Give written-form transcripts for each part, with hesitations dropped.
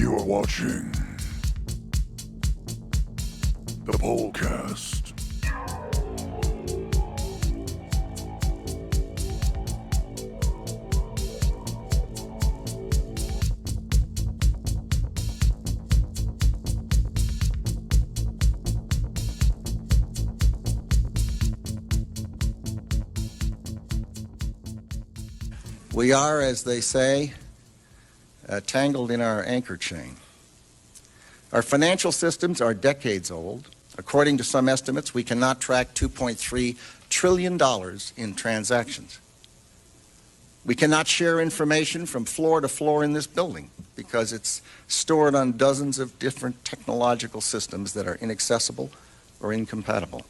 You are watching the POLCAST. We are, as they say, tangled in our anchor chain. Our financial systems are decades old. According to some estimates, we cannot track $2.3 trillion in transactions. We cannot share information from floor to floor in this building because it's stored on dozens of different technological systems that are inaccessible or incompatible.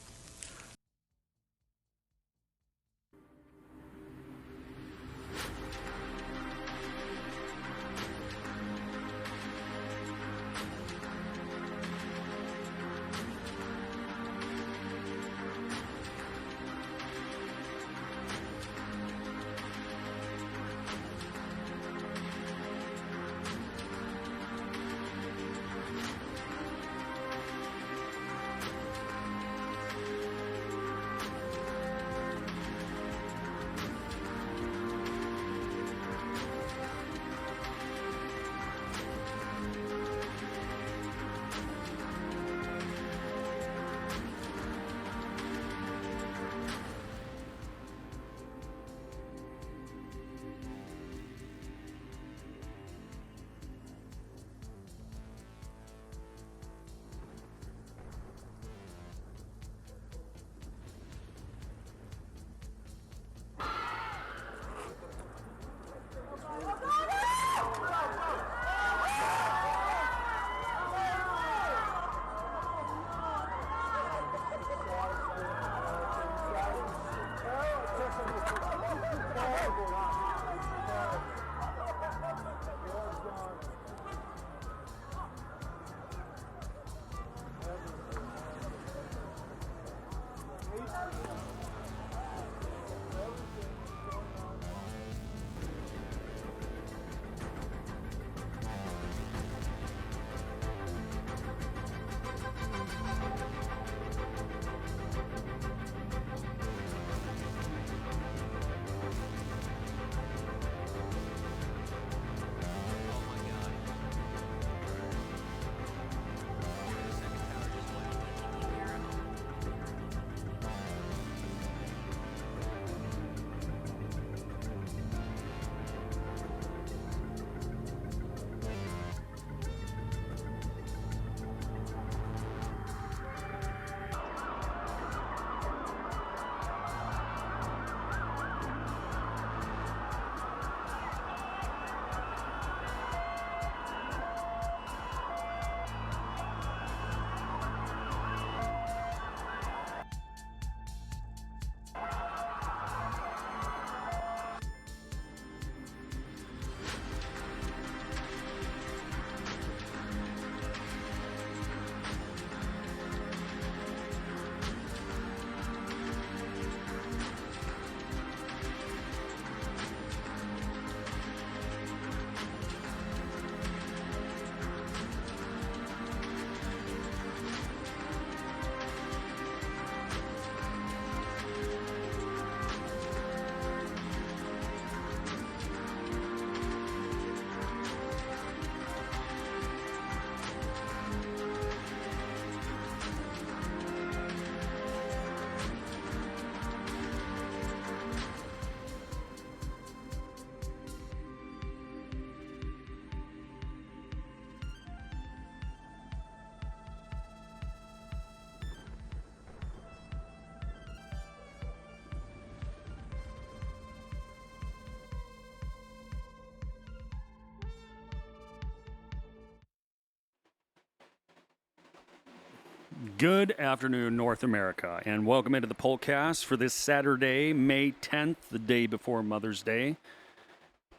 Good afternoon, North America, and welcome into the POLCAST for this Saturday, May 10th, the day before Mother's Day.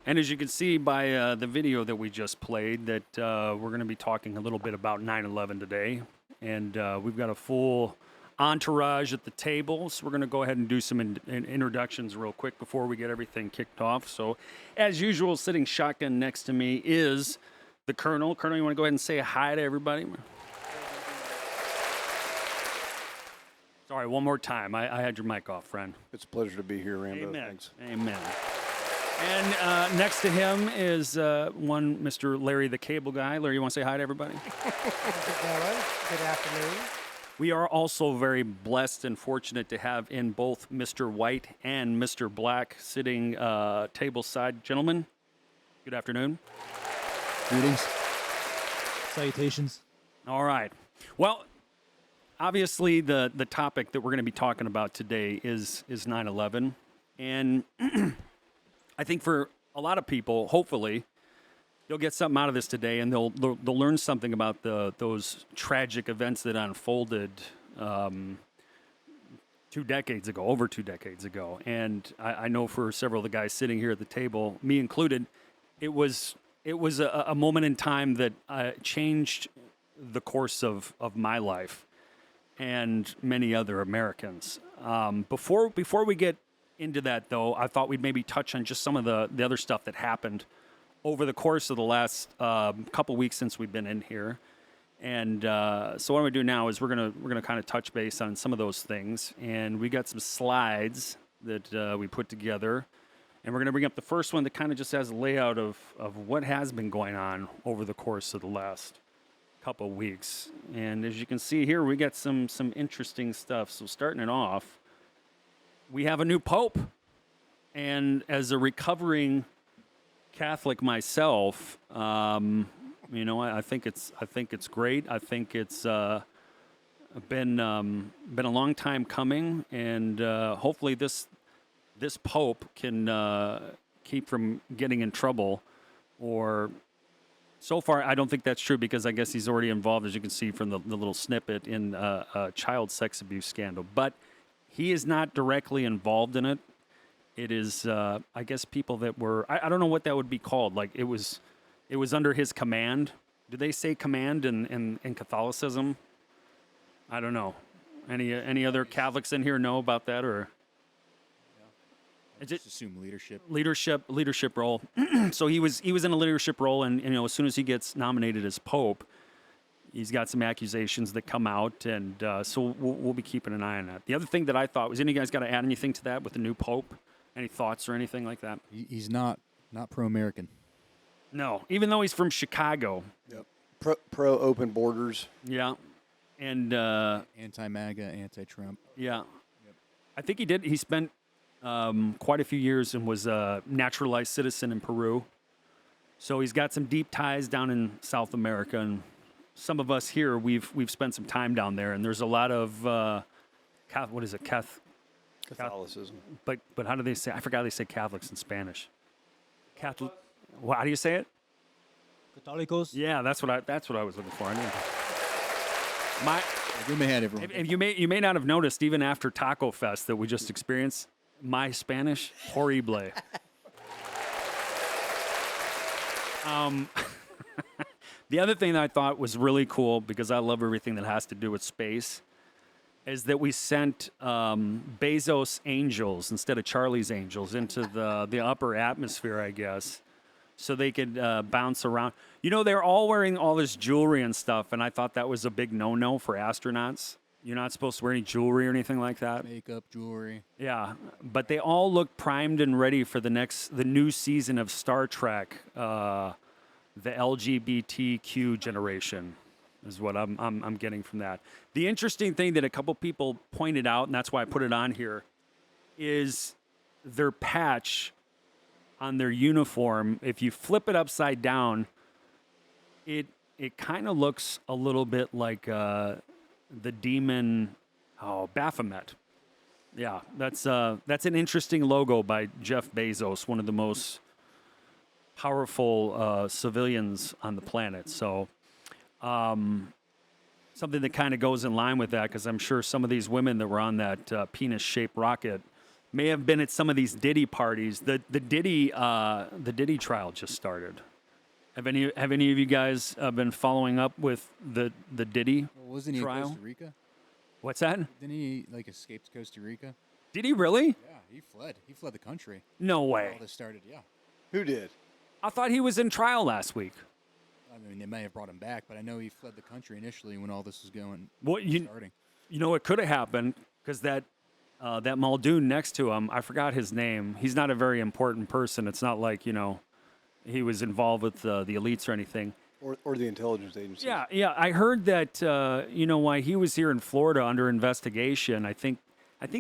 And as you can see by the video that we just played, that we're going to be talking a little bit about 9/11 today. And we've got a full entourage at the table, so we're going to go ahead and do some introductions real quick before we get everything kicked off. So, as usual, sitting shotgun next to me is the Colonel. Colonel, you want to go ahead and say hi to everybody? Sorry, one more time. I had your mic off, friend. It's a pleasure to be here, Rando. Amen. Thanks. Amen. And next to him is one Mr. Larry the Cable Guy. Larry, you want to say hi to everybody? Good afternoon. We are also very blessed and fortunate to have in both Mr. White and Mr. Black sitting tableside. Gentlemen, good afternoon. Greetings. Salutations. All right. Well, obviously the topic that we're going to be talking about today is 9/11. And I think for a lot of people, hopefully, you'll get something out of this today, and they'll learn something about those tragic events that unfolded 2 decades ago, over 2 decades ago. And I know for several of the guys sitting here at the table, me included, it was a moment in time that changed the course of my life and many other Americans. Before we get into that, though, I thought we'd maybe touch on just some of the other stuff that happened over the course of the last couple weeks since we've been in here. And so what I'm gonna do now is we're gonna kind of touch base on some of those things, and we got some slides that we put together, and we're gonna bring up the first one that kind of just has a layout of what has been going on over the course of the last couple weeks. And as you can see here, we got some interesting stuff. So starting it off, we have a new pope, and as a recovering Catholic myself, I think it's great. I think it's been a long time coming, and hopefully this pope can keep from getting in trouble. Or so far, I don't think that's true, because I guess he's already involved, as you can see from the little snippet, in a child sex abuse scandal. But he is not directly involved in it. It is, I guess, people that were, I don't know what that would be called. Like, it was under his command. Do they say command in Catholicism? I don't know. Any other Catholics in here know about that, or? Just assume leadership. Leadership role. So he was in a leadership role, and as soon as he gets nominated as Pope, he's got some accusations that come out, and so we'll be keeping an eye on that. The other thing that I thought was, any of you guys got to add anything to that with the new Pope? Any thoughts or anything like that? He's not pro-American. No, even though he's from Chicago. Yep. Pro open borders. Yeah, and Anti-MAGA, anti-Trump. yeah, I think he did. He spent quite a few years and was a naturalized citizen in Peru. So he's got some deep ties down in South America, and some of us here, we've spent some time down there, and there's a lot of what is it, Catholicism. But how do they say? I forgot how they say Catholics in Spanish. Catholic. Well, how do you say it? Católicos. Yeah, that's what I was looking for. I knew. We may have everyone. And you may not have noticed, even after Taco Fest that we just experienced, my Spanish horrible. The other thing that I thought was really cool, because I love everything that has to do with space, is that we sent Bezos Angels instead of Charlie's Angels into the upper atmosphere, I guess, so they could bounce around. They're all wearing all this jewelry and stuff, and I thought that was a big no-no for astronauts. You're not supposed to wear any jewelry or anything like that. Makeup, jewelry. Yeah, but they all look primed and ready for the new season of Star Trek, the LGBTQ generation, is what I'm getting from that. The interesting thing that a couple people pointed out, and that's why I put it on here, is their patch on their uniform. If you flip it upside down, it kind of looks a little bit like the demon, Baphomet. Yeah, that's an interesting logo by Jeff Bezos, one of the most powerful civilians on the planet. So something that kind of goes in line with that, because I'm sure some of these women that were on that penis-shaped rocket may have been at some of these Diddy parties. The Diddy trial just started. Have any of you guys been following up with the Diddy Wasn't he trial? in Costa Rica? What's that? Didn't he escape to Costa Rica? Did he really? Yeah, he fled. He fled the country. No All way. this started. Yeah. Who did? I thought he was in trial last week. I mean, they may have brought him back, but I know he fled the country initially when all this was going. Well, starting. you know, it could have happened because that Muldoon next to him, I forgot his name. He's not a very important person. It's not like, you know, he was involved with the elites or anything. Or the intelligence agency. Yeah. I heard that, you know, why he was here in Florida under investigation. I think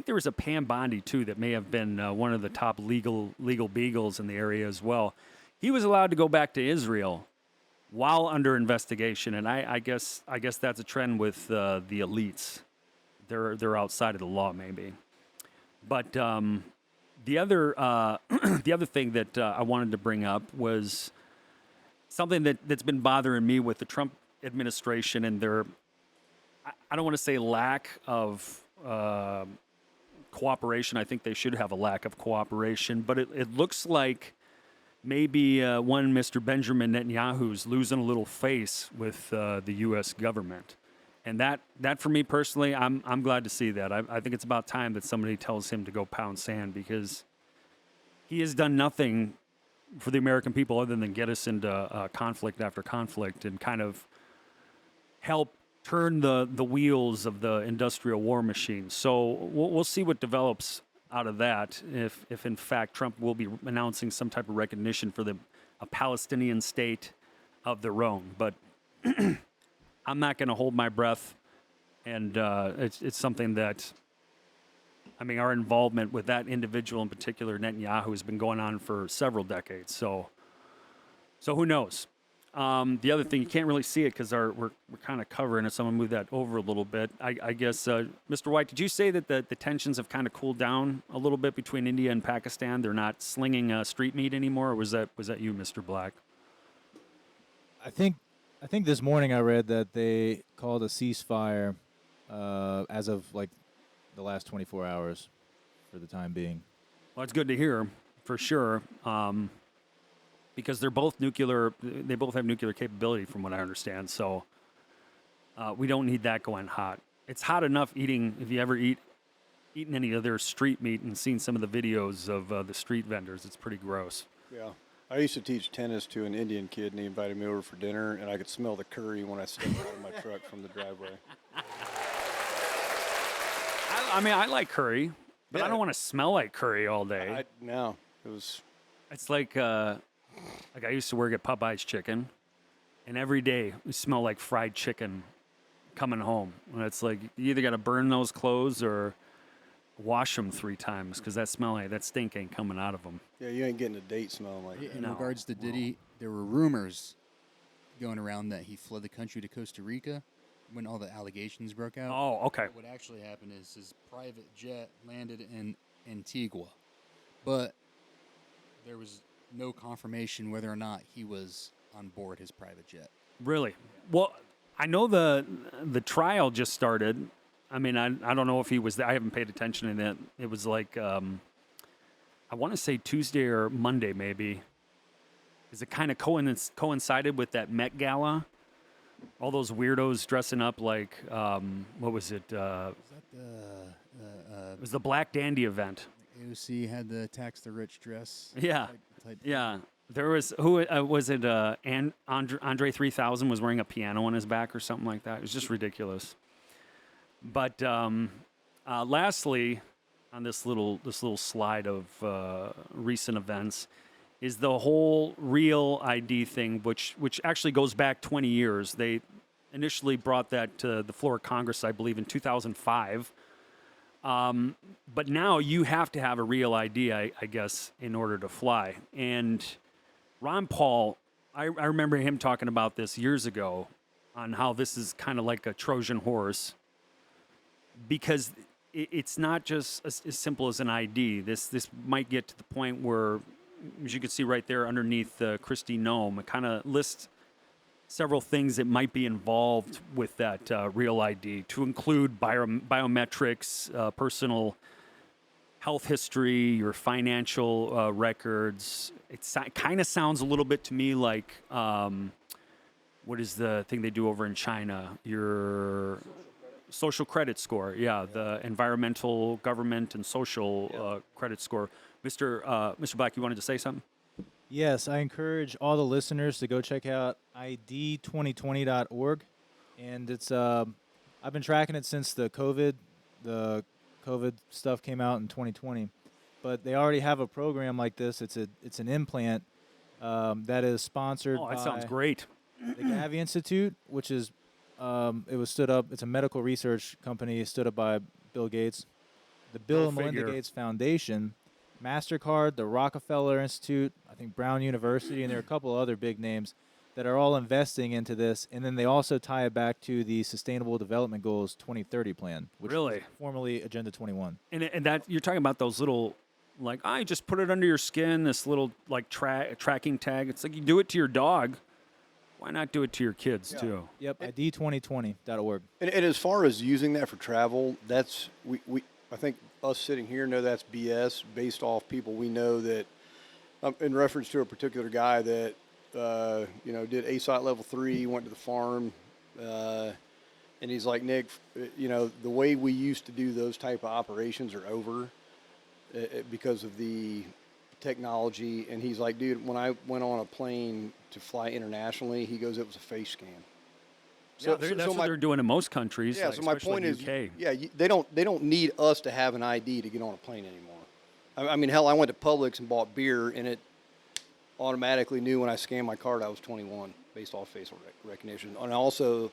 there was a Pam Bondi, too, that may have been one of the top legal beagles in the area as well. He was allowed to go back to Israel while under investigation, and I guess that's a trend with the elites. They're outside of the law, maybe. But the other the other thing that I wanted to bring up was something that's been bothering me with the Trump administration and their, I don't want to say lack of cooperation. I think they should have a lack of cooperation, but it looks like maybe one Mr. Benjamin Netanyahu's losing a little face with the U.S. government. And that for me personally, I'm glad to see that. I think it's about time that somebody tells him to go pound sand, because he has done nothing for the American people other than get us into conflict after conflict and kind of help turn the wheels of the industrial war machine. So we'll see what develops out of that, if in fact Trump will be announcing some type of recognition for a Palestinian state of their own. But I'm not going to hold my breath, and it's something that, I mean, our involvement with that individual in particular, Netanyahu, has been going on for several decades. So who knows? The other thing, you can't really see it because we're kind of covering it, so I'm going to move that over a little bit. I guess, Mr. White, did you say that the tensions have kind of cooled down a little bit between India and Pakistan? They're not slinging street meat anymore, or was that you, Mr. Black? I think this morning I read that they called a ceasefire as of like the last 24 hours for the time being. Well, it's good to hear, for sure, because they're both nuclear. They both have nuclear capability, from what I understand. So we don't need that going hot. It's hot enough eating. If you ever eaten any of their street meat and seen some of the videos of the street vendors, it's pretty gross. Yeah. I used to teach tennis to an Indian kid, and he invited me over for dinner, and I could smell the curry when I stepped out of my truck from the driveway. I mean, I like curry, but I don't want to smell like curry all day. No, it was. It's like I used to work at Popeye's Chicken, and every day we smell like fried chicken coming home. And it's like you either got to burn those clothes or wash them 3 times, because that stink ain't coming out of them. Yeah, you ain't getting a date smelling like that. In regards to Diddy, there were rumors going around that he fled the country to Costa Rica when all the allegations broke out. Oh, okay. What actually happened is his private jet landed in Antigua, but there was no confirmation whether or not he was on board his private jet. Really? Well, I know the trial just started. I mean, I don't know if he was there. I haven't paid attention to it. It was like, I want to say Tuesday or Monday, maybe. Is it kind of coincided with that Met Gala? All those weirdos dressing up like, what was it? It was the Black Dandy event. AOC had the tax the rich dress. Yeah. Yeah. There was, who was it? Andre 3000 was wearing a piano on his back or something like that. It was just ridiculous. But lastly, on this little slide of recent events, is the whole Real ID thing, which actually goes back 20 years. They initially brought that to the floor of Congress, I believe, in 2005. But now you have to have a Real ID, I guess, in order to fly. And Ron Paul, I remember him talking about this years ago, on how this is kind of like a Trojan horse, because it's not just as simple as an ID. This might get to the point where, as you can see right there underneath Kristi Noem, it kind of lists several things that might be involved with that Real ID, to include biometrics, personal health history, your financial records. It kind of sounds a little bit to me like, what is the thing they do over in China? Your social credit score. Yeah, the environmental, government, and social credit score. Mr. Black, you wanted to say something? Yes, I encourage all the listeners to go check out id2020.org, and it's I've been tracking it since the COVID stuff came out in 2020, but they already have a program like this. It's an implant that is sponsored Oh, that by sounds great. the Gavi Institute, which is it was stood up. It's a medical research company stood up by Bill Gates, the Bill Go and Melinda figure. Gates Foundation, MasterCard, the Rockefeller Institute, I think Brown University, and there are a couple other big names that are all investing into this. And then they also tie it back to the Sustainable Development Goals 2030 plan, which Really? was formerly Agenda 21. And that you're talking about those little, like, I just put it under your skin, this little, like, tracking tag. It's like you do it to your dog. Why not do it to your kids, too? Yep, id2020.org. And as far as using that for travel, that's I think us sitting here know that's BS based off people we know that, in reference to a particular guy that did ASOT level 3, went to the farm, and he's like, Nick, the way we used to do those type of operations are over because of the technology. And he's like, dude, when I went on a plane to fly internationally, he goes, it was a face scan. So, that's what they're doing in most countries. Yeah, like, so my especially point is, UK. they don't need us to have an ID to get on a plane anymore. I mean, hell, I went to Publix and bought beer, and it automatically knew when I scanned my card I was 21 based off facial recognition. And also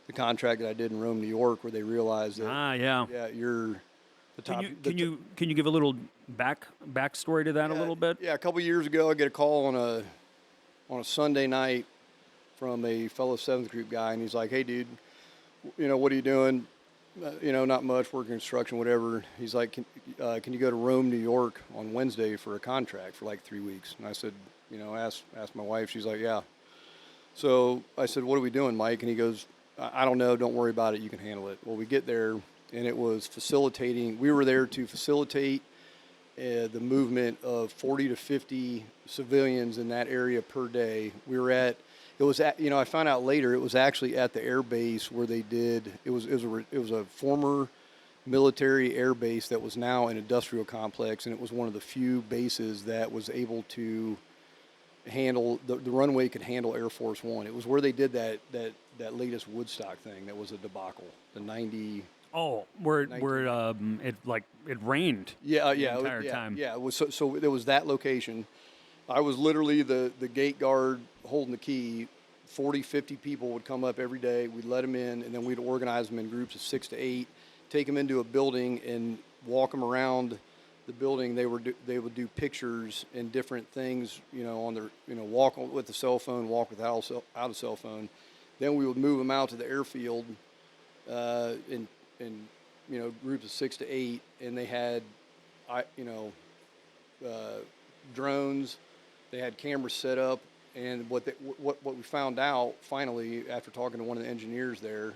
the contract that I did in Rome, New York, where they realized that you're the top. Can you give a little backstory to that a little bit? Yeah, a couple years ago, I get a call on a Sunday night from a fellow 7th group guy, and he's like, hey, dude, what are you doing? Not much, working construction, whatever. He's like, can you go to Rome, New York on Wednesday for a contract for like 3 weeks? And I said, asked my wife. She's like, yeah. So I said, what are we doing, Mike? And he goes, I don't know. Don't worry about it. You can handle it. Well, we get there, and it was facilitating. We were there to facilitate the movement of 40 to 50 civilians in that area per day. I found out later it was actually at the air base where they did. It was a former military air base that was now an industrial complex, and it was one of the few bases that was able to handle the runway could handle Air Force One. It was where they did that latest Woodstock thing that was a debacle. The 90. Oh, where it rained. The entire time. Yeah, it was so there was that location. I was literally the gate guard holding the key. 40, 50 people would come up every day. We'd let them in, and then we'd organize them in groups of 6 to 8, take them into a building and walk them around the building. They would do pictures and different things, on their, walk with the cell phone, walk without a cell phone. Then we would move them out to the airfield in groups of 6 to 8, and they had, drones. They had cameras set up, and what we found out finally after talking to one of the engineers there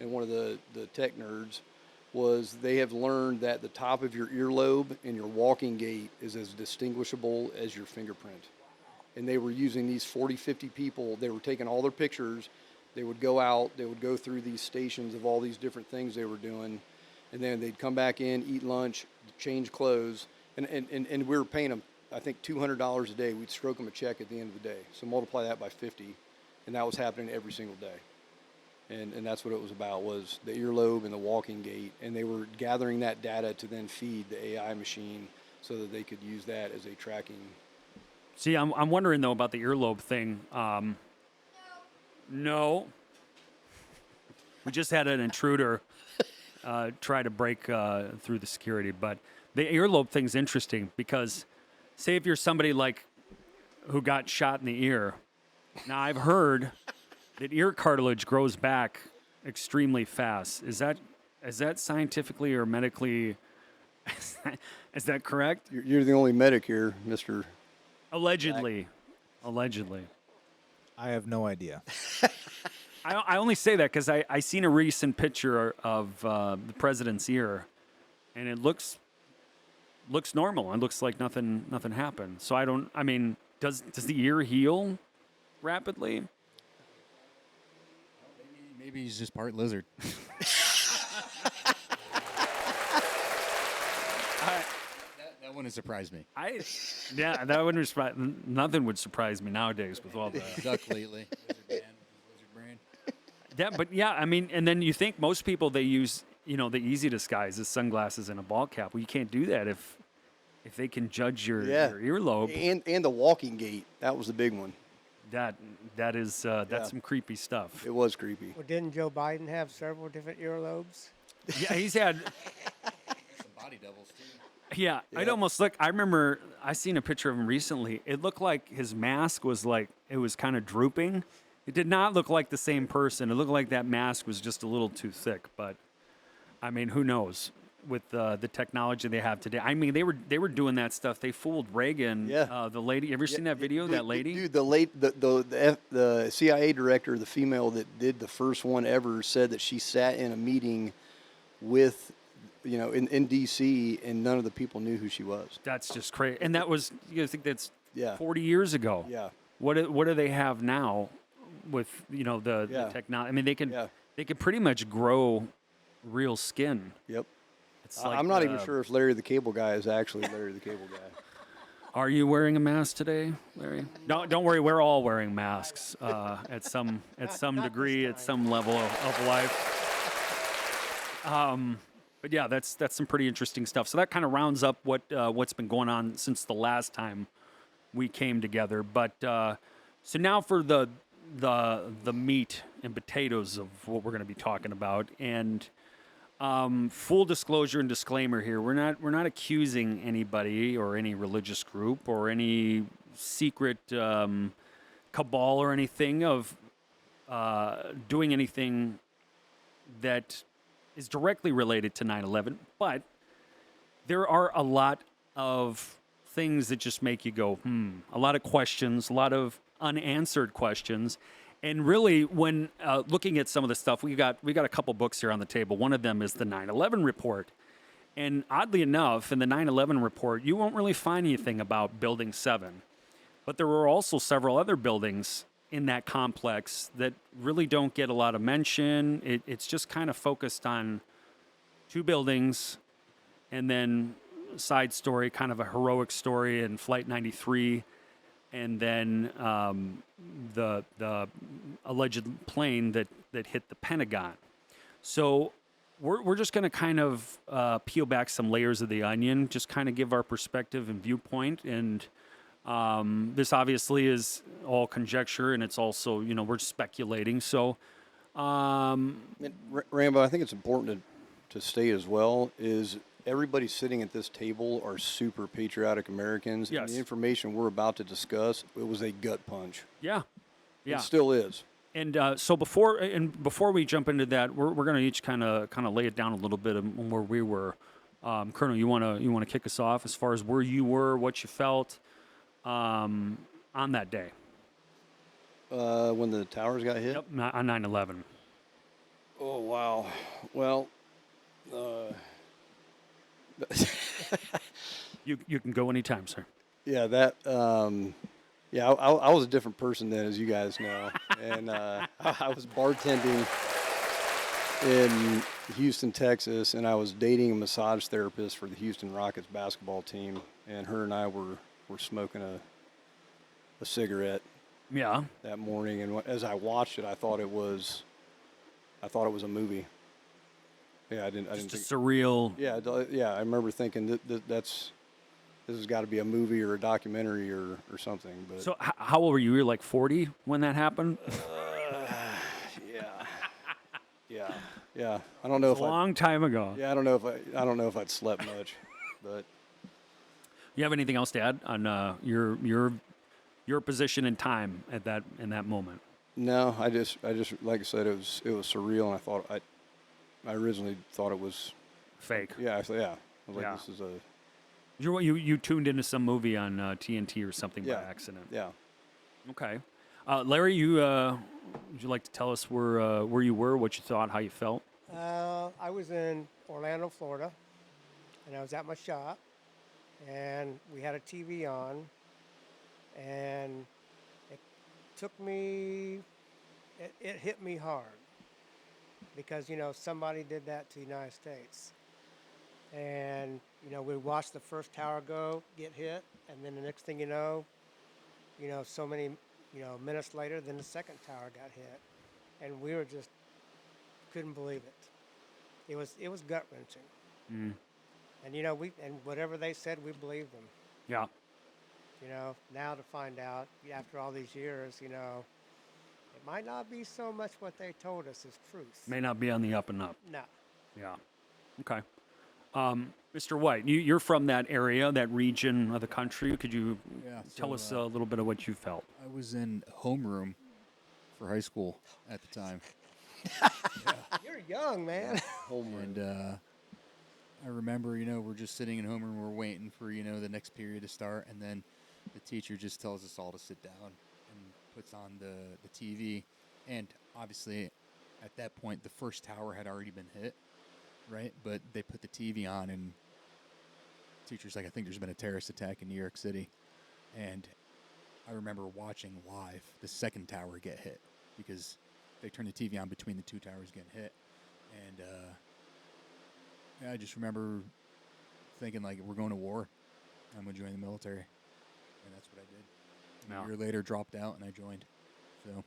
and one of the tech nerds was they have learned that the top of your earlobe and your walking gait is as distinguishable as your fingerprint. And they were using these 40, 50 people. They were taking all their pictures. They would go out. They would go through these stations of all these different things they were doing, and then they'd come back in, eat lunch, change clothes, and we were paying them, I think, $200 a day. We'd stroke them a check at the end of the day. So multiply that by 50, and that was happening every single day. And that's what it was about, was the earlobe and the walking gait. And they were gathering that data to then feed the AI machine so that they could use that as a tracking. See, I'm wondering, though, about the earlobe thing. No. We just had an intruder try to break through the security. But the earlobe thing's interesting because, say if you're somebody like who got shot in the ear. Now, I've heard that ear cartilage grows back extremely fast. Is that scientifically or medically, is that correct? You're the only medic here, Mr. Allegedly. Allegedly. I have no idea. I only say that because I seen a recent picture of the president's ear, and it looks normal. It looks like nothing happened. So does the ear heal rapidly? Maybe he's just part lizard. That That wouldn't surprise me. Yeah, that wouldn't surprise. Nothing would surprise me nowadays with all the. Duck lately. Lizard man, lizard brain. But yeah, I mean, and then you think most people they use, the easy disguise is sunglasses and a ball cap. Well, you can't do that if they can judge your earlobe. And the walking gait, that was the big one. That's some creepy stuff. It was creepy. Well, didn't Joe Biden have several different earlobes? Yeah, he's had. Some body doubles too. Yeah, I'd almost look. I remember I seen a picture of him recently. It looked like his mask was kind of drooping. It did not look like the same person. It looked like that mask was just a little too thick. But I mean, who knows? With the technology they have today, I mean, they were doing that stuff. They fooled Reagan. Yeah. The lady. You ever seen that video? That lady. Dude, the CIA director, the female that did the first one ever, said that she sat in a meeting with, in D.C. and none of the people knew who she was. That's just crazy. And that was, you think that's 40 years ago. Yeah. What do they have now with the technology? I mean, they can pretty much grow real skin. Yep. It's like, I'm not even sure if Larry the Cable Guy is actually Larry the Cable Guy. Are you wearing a mask today, Larry? Don't worry, we're all wearing masks at some degree, at some level of life. But yeah, that's some pretty interesting stuff. So that kind of rounds up what's been going on since the last time we came together. But so now for the meat and potatoes of what we're going to be talking about. And full disclosure and disclaimer here: we're not accusing anybody or any religious group or any secret cabal or anything of doing anything that is directly related to 9/11. But there are a lot of things that just make you go, a lot of questions, a lot of unanswered questions. And really, when looking at some of the stuff, we got a couple books here on the table. One of them is the 9/11 report. And oddly enough, in the 9/11 report, you won't really find anything about Building 7. But there were also several other buildings in that complex that really don't get a lot of mention. It's just kind of focused on 2 buildings and then a side story, kind of a heroic story in Flight 93. And then the alleged plane that hit the Pentagon. So we're just going to kind of peel back some layers of the onion, just kind of give our perspective and viewpoint. And this obviously is all conjecture, and it's also, we're speculating. So, Rambo, I think it's important to state as well is everybody sitting at this table are super patriotic Americans. Yes. And the information we're about to discuss, it was a gut punch. Yeah. It still is. And so before we jump into that, we're going to each kind of lay it down a little bit on where we were. Colonel, you want to kick us off as far as where you were, what you felt on that day? When the towers got hit? Yep, on 9/11. Oh, wow. Well, You can go anytime, sir. yeah, that. I was a different person then, as you guys know, and I was bartending in Houston, Texas, and I was dating a massage therapist for the Houston Rockets basketball team, and her and I were smoking a cigarette. Yeah. That morning, and as I watched it, I thought it was a movie. Yeah, I didn't Just think. a surreal. Yeah. I remember thinking this has got to be a movie or a documentary or something. But So how old were you? You were like 40 when that happened? yeah. I don't know It's a long time ago. Yeah, I don't know if I'd slept much, but You have anything else to add on your position in time in that moment? no. I just like I said, it was surreal, and I originally thought it was Fake. yeah. I was like, Yeah. this is a You tuned into some movie on TNT or something by accident. yeah. Okay. Larry, would you like to tell us where you were, what you thought, how you felt? I was in Orlando, Florida, and I was at my shop, and we had a TV on, and it took me, it hit me hard because, somebody did that to the United States. And we watched the first tower get hit, and then the next thing so many minutes later, then the second tower got hit, and we were just couldn't believe it. It was gut wrenching. Mm. And and whatever they said, we believed them. Yeah. Now to find out after all these years, it might not be so much what they told us is truth. May not be on the up and up. No. Yeah. Okay. Mr. White, you're from that area, that region of the country. Could you tell us a little bit of what you felt? I was in homeroom for high school at the time. You're young, man. And I remember, we're just sitting in homeroom, we're waiting for, the next period to start, and then the teacher just tells us all to sit down and puts on the TV. And obviously, at that point, the first tower had already been hit, right? But they put the TV on, and teacher's like, I think there's been a terrorist attack in New York City. And I remember watching live the second tower get hit because they turned the TV on between the two towers getting hit. And I just remember thinking, like, we're going to war. I'm going to join the military. And that's what I did. And a year later, dropped out, and I joined. So,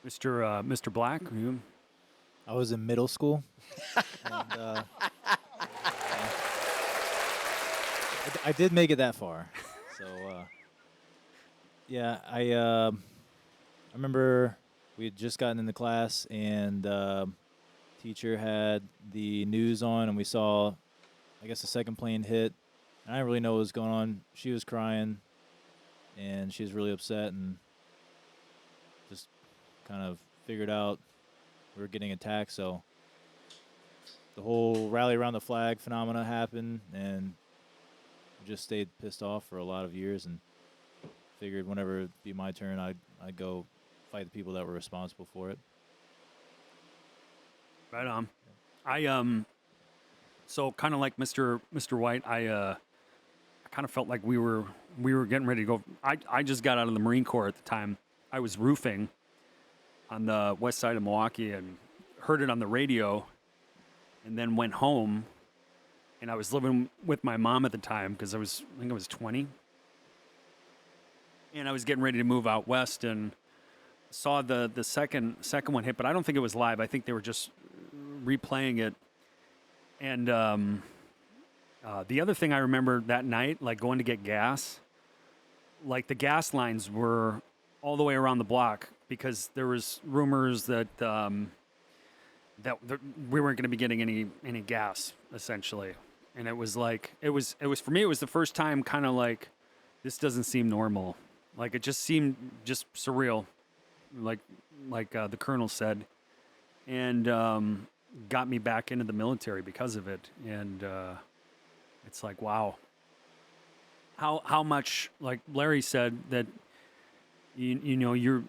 Mr. Black, you? I was in middle school. And, I did make it that far. So, I remember we had just gotten into class, and teacher had the news on, and we saw, I guess, the second plane hit. And I didn't really know what was going on. She was crying, and she was really upset, and just kind of figured out we were getting attacked. So the whole rally around the flag phenomena happened, and we just stayed pissed off for a lot of years, and figured whenever it'd be my turn, I'd go fight the people that were responsible for it. Right on. So kind of like Mr. White, I kind of felt like we were getting ready to go. I just got out of the Marine Corps at the time. I was roofing on the west side of Milwaukee and heard it on the radio, and then went home. And I was living with my mom at the time because I think I was 20, and I was getting ready to move out west and saw the second one hit, but I don't think it was live. I think they were just replaying it. And the other thing I remember that night, like going to get gas, like the gas lines were all the way around the block because there was rumors that we weren't going to be getting any gas, essentially. And it was like it was for me, it was the first time kind of like, this doesn't seem normal. Like it just seemed just surreal, like the colonel said, and got me back into the military because of it. And it's like, wow, how much, like Larry said, that you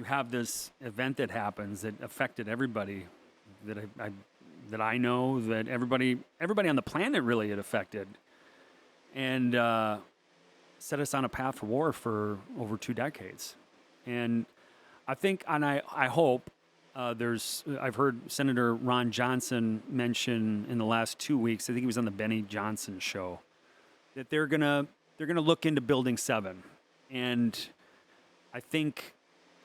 have this event that happens that affected everybody that I know, that everybody on the planet really had affected, and set us on a path for war for over 2 decades. And I think, and I hope, I've heard Senator Ron Johnson mention in the last 2 weeks, I think he was on the Benny Johnson show, that they're gonna look into Building 7. And I think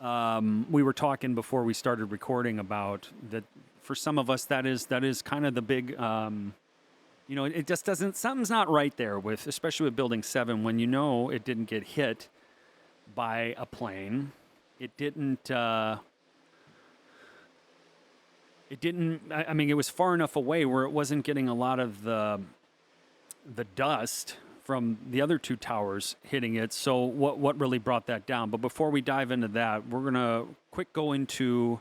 we were talking before we started recording about that. For some of us, that is kind of the big, it just doesn't, something's not right there with, especially with Building 7, when it didn't get hit by a plane. It didn't, I mean, it was far enough away where it wasn't getting a lot of the dust from the other 2 towers hitting it. So what really brought that down? But before we dive into that, we're going to quick go into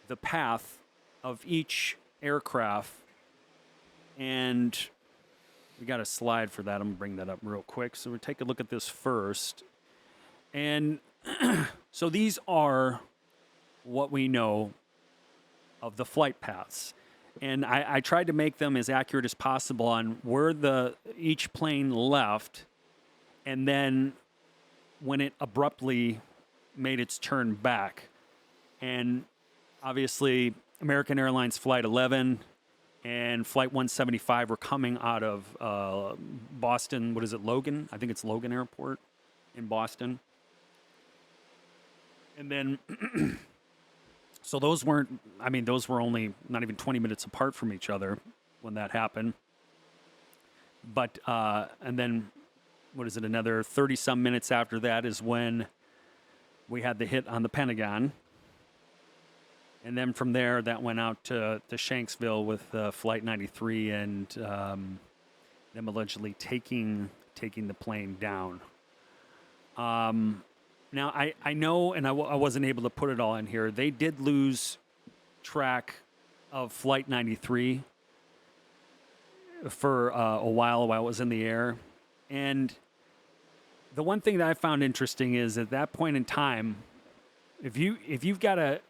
the path of each aircraft. And we got a slide for that. I'm going to bring that up real quick. So we'll take a look at this first. And so these are what we know of the flight paths. And I tried to make them as accurate as possible on where each plane left, and then when it abruptly made its turn back. And obviously, American Airlines Flight 11 and Flight 175 were coming out of Boston. What is it, Logan? I think it's Logan Airport in Boston. And then, so those were only not even 20 minutes apart from each other when that happened. But, and then, what is it, another 30-some minutes after that is when we had the hit on the Pentagon. And then from there, that went out to Shanksville with Flight 93 and them allegedly taking the plane down. Now, I know, and I wasn't able to put it all in here, they did lose track of Flight 93 for a while it was in the air. And the one thing that I found interesting is at that point in time, if you've got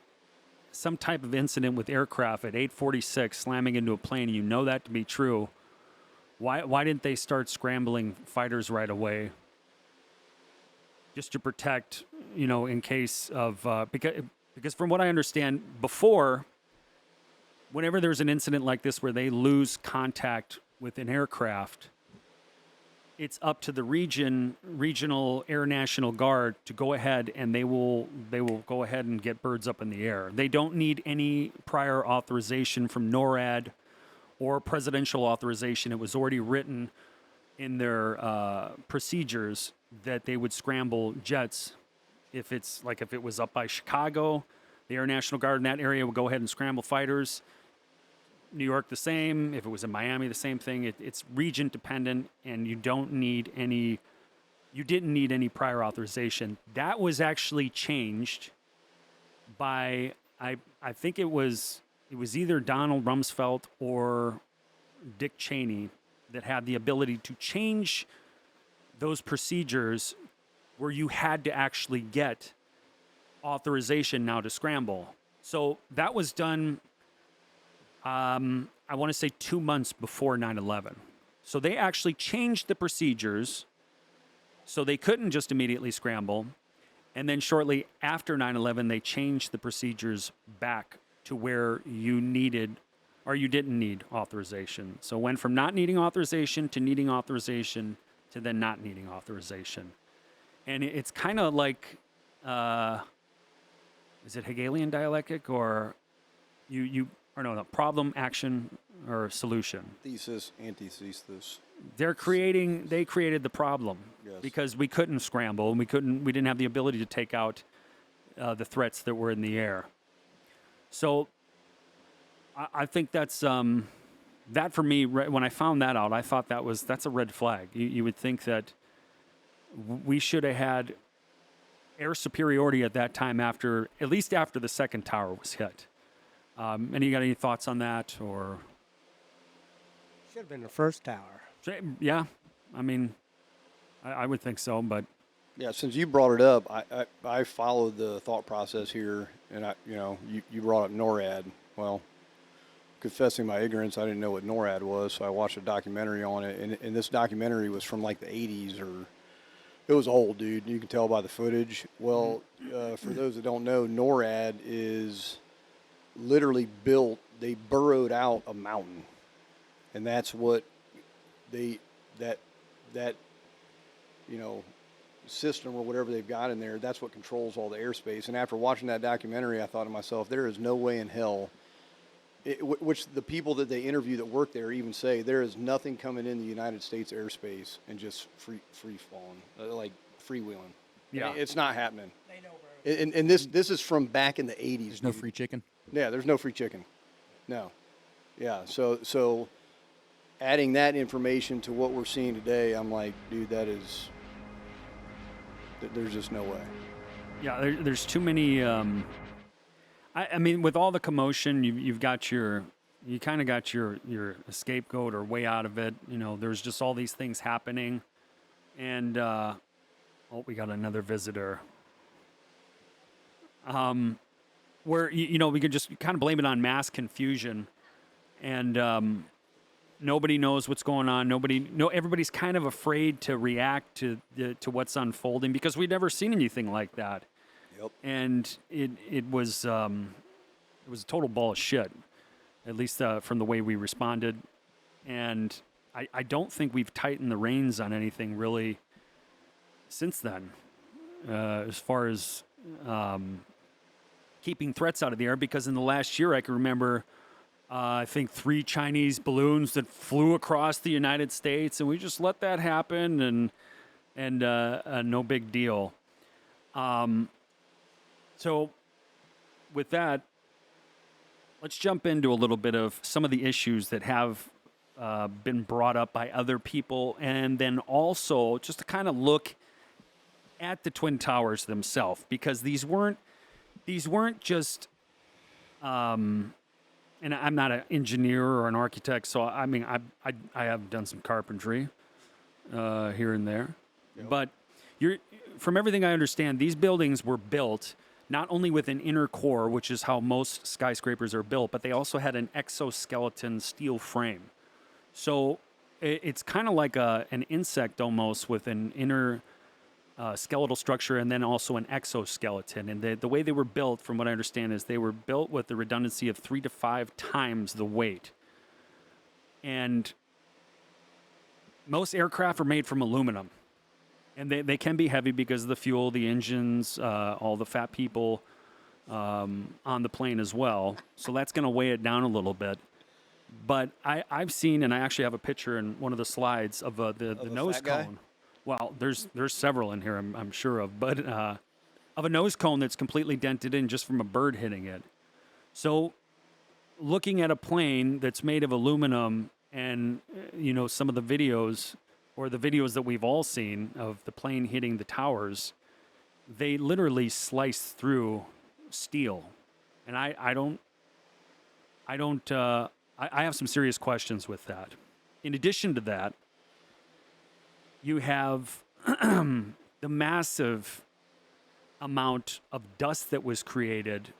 some type of incident with aircraft at 8:46 slamming into a plane, and you know that to be true, why didn't they start scrambling fighters right away? Just to protect, in case of because from what I understand, before, whenever there's an incident like this where they lose contact with an aircraft, it's up to the regional Air National Guard to go ahead, and they will go ahead and get birds up in the air. They don't need any prior authorization from NORAD or presidential authorization. It was already written in their procedures that they would scramble jets if it was up by Chicago. The Air National Guard in that area would go ahead and scramble fighters. New York, the same. If it was in Miami, the same thing. It's region dependent, and you didn't need any prior authorization. That was actually changed by, I think it was either Donald Rumsfeld or Dick Cheney that had the ability to change those procedures where you had to actually get authorization now to scramble. So that was done, I want to say 2 months before 9/11. So they actually changed the procedures so they couldn't just immediately scramble. And then shortly after 9/11, they changed the procedures back to where you needed or you didn't need authorization. So it went from not needing authorization to needing authorization to then not needing authorization. And it's kind of like, is it Hegelian dialectic or problem, action, or solution? Thesis, antithesis. They created the problem. Yes. Because we couldn't scramble and we didn't have the ability to take out the threats that were in the air. So I think that's that for me. When I found that out, I thought that's a red flag. You would think that we should have had air superiority at that time, at least after the second tower was hit. You got any thoughts on that? Or Should have been the first tower. yeah, I mean, I would think so, but Yeah, since you brought it up, I followed the thought process here, and you brought up NORAD. Well, confessing my ignorance, I didn't know what NORAD was, so I watched a documentary on it, and this documentary was from like the 80s, or it was old, dude. You can tell by the footage. Well, for those that don't know, NORAD is literally built. They burrowed out a mountain, and that's what that system or whatever they've got in there, that's what controls all the airspace. And after watching that documentary, I thought to myself, there is no way in hell, which the people that they interview that work there even say, there is nothing coming in the United States airspace and just free falling, like freewheeling. Yeah. It's not happening. They know where. And this is from back in the 80s. There's no dude. free chicken. Yeah, there's no free chicken. No. Yeah, so adding that information to what we're seeing today, I'm like, dude, there's just no way. yeah, there's too many. I mean, with all the commotion, you kind of got your scapegoat or way out of it. There's just all these things happening, and we got another visitor. Where we could just kind of blame it on mass confusion, and nobody knows what's going on. Everybody's kind of afraid to react to what's unfolding because we'd never seen anything like that. Yep. And it was a total ball of shit. at least from the way we responded. And I don't think we've tightened the reins on anything really since then, as far as keeping threats out of the air, because in the last year I can remember I think 3 Chinese balloons that flew across the United States, and we just let that happen, and no big deal. So with that, let's jump into a little bit of some of the issues that have been brought up by other people, and then also just to kind of look at the Twin Towers themselves, because these weren't just and I'm not an engineer or an architect, so I mean I have done some carpentry here and there. Yep. But from everything I understand, these buildings were built not only with an inner core, which is how most skyscrapers are built, but they also had an exoskeleton steel frame. So it's kind of like an insect almost, with an inner skeletal structure and then also an exoskeleton. And the way they were built, from what I understand, is they were built with the redundancy of 3 to 5 times the weight. And most aircraft are made from aluminum. And they can be heavy because of the fuel, the engines, all the fat people on the plane as well. So that's going to weigh it down a little bit. But I've seen, and I actually have a picture in one of the slides of the nose cone. Well, there's several in here, I'm sure of, but of a nose cone that's completely dented in just from a bird hitting it. So looking at a plane that's made of aluminum, and some of the videos, or the videos that we've all seen of the plane hitting the towers, they literally slice through steel. And I have some serious questions with that. In addition to that, you have the massive amount of dust that was created,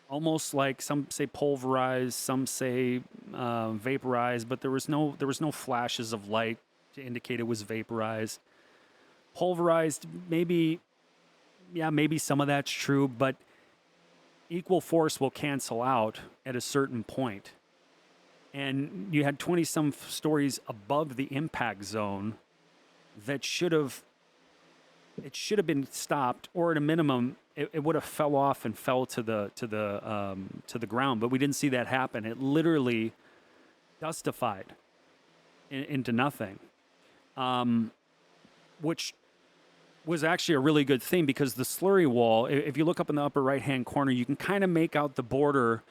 almost like some say pulverized, some say vaporized, but there was no flashes of light to indicate it was vaporized. Pulverized, maybe some of that's true, but equal force will cancel out at a certain point. And you had 20-some stories above the impact zone that should have been stopped, or at a minimum, it would have fell off and fell to the ground. But we didn't see that happen. It literally dustified into nothing, which was actually a really good thing, because the slurry wall, if you look up in the upper right-hand corner, you can kind of make out the border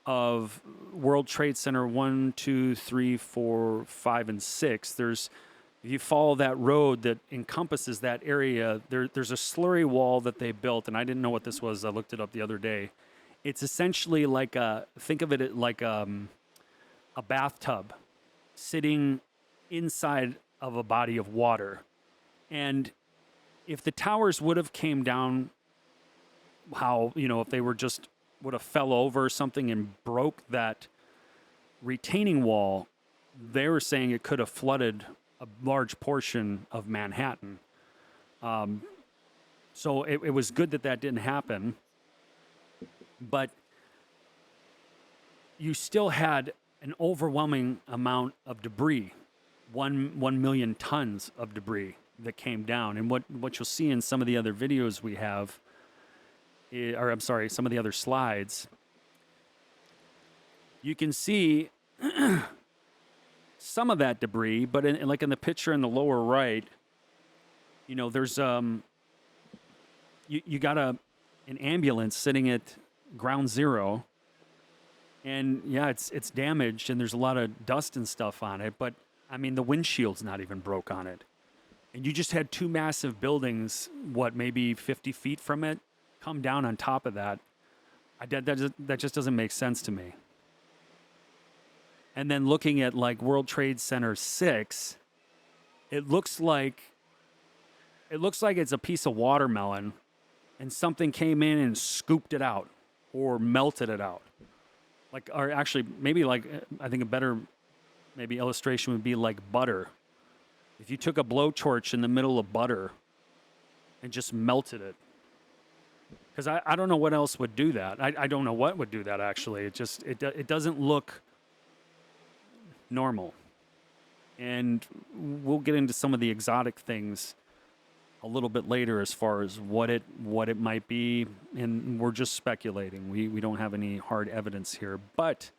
of World Trade Center 1, 2, 3, 4, 5, and 6. If you follow that road that encompasses that area, there's a slurry wall that they built, and I didn't know what this was. I looked it up the other day. It's essentially like think of it like a bathtub sitting inside of a body of water. And if the towers would have came down, if they would have fell over or something and broke that retaining wall, they were saying it could have flooded a large portion of Manhattan. So it was good that didn't happen. But you still had an overwhelming amount of debris, 1 million tons of debris that came down. And what you'll see in some of the other videos we have, some of the other slides, you can see some of that debris, but in the picture in the lower right, there's you got an ambulance sitting at ground zero, and it's damaged, and there's a lot of dust and stuff on it, but I mean the windshield's not even broke on it, and you just had 2 massive buildings, maybe 50 feet from it, come down on top of that. That just doesn't make sense to me. And then looking at like World Trade Center 6, it looks like it's a piece of watermelon, and something came in and scooped it out or melted it out. Or actually, maybe I think a better maybe illustration would be like butter. If you took a blowtorch in the middle of butter and just melted it. Because I don't know what else would do that. I don't know what would do that, actually. It doesn't look normal. And we'll get into some of the exotic things a little bit later as far as what it might be, and we're just speculating. We don't have any hard evidence here, but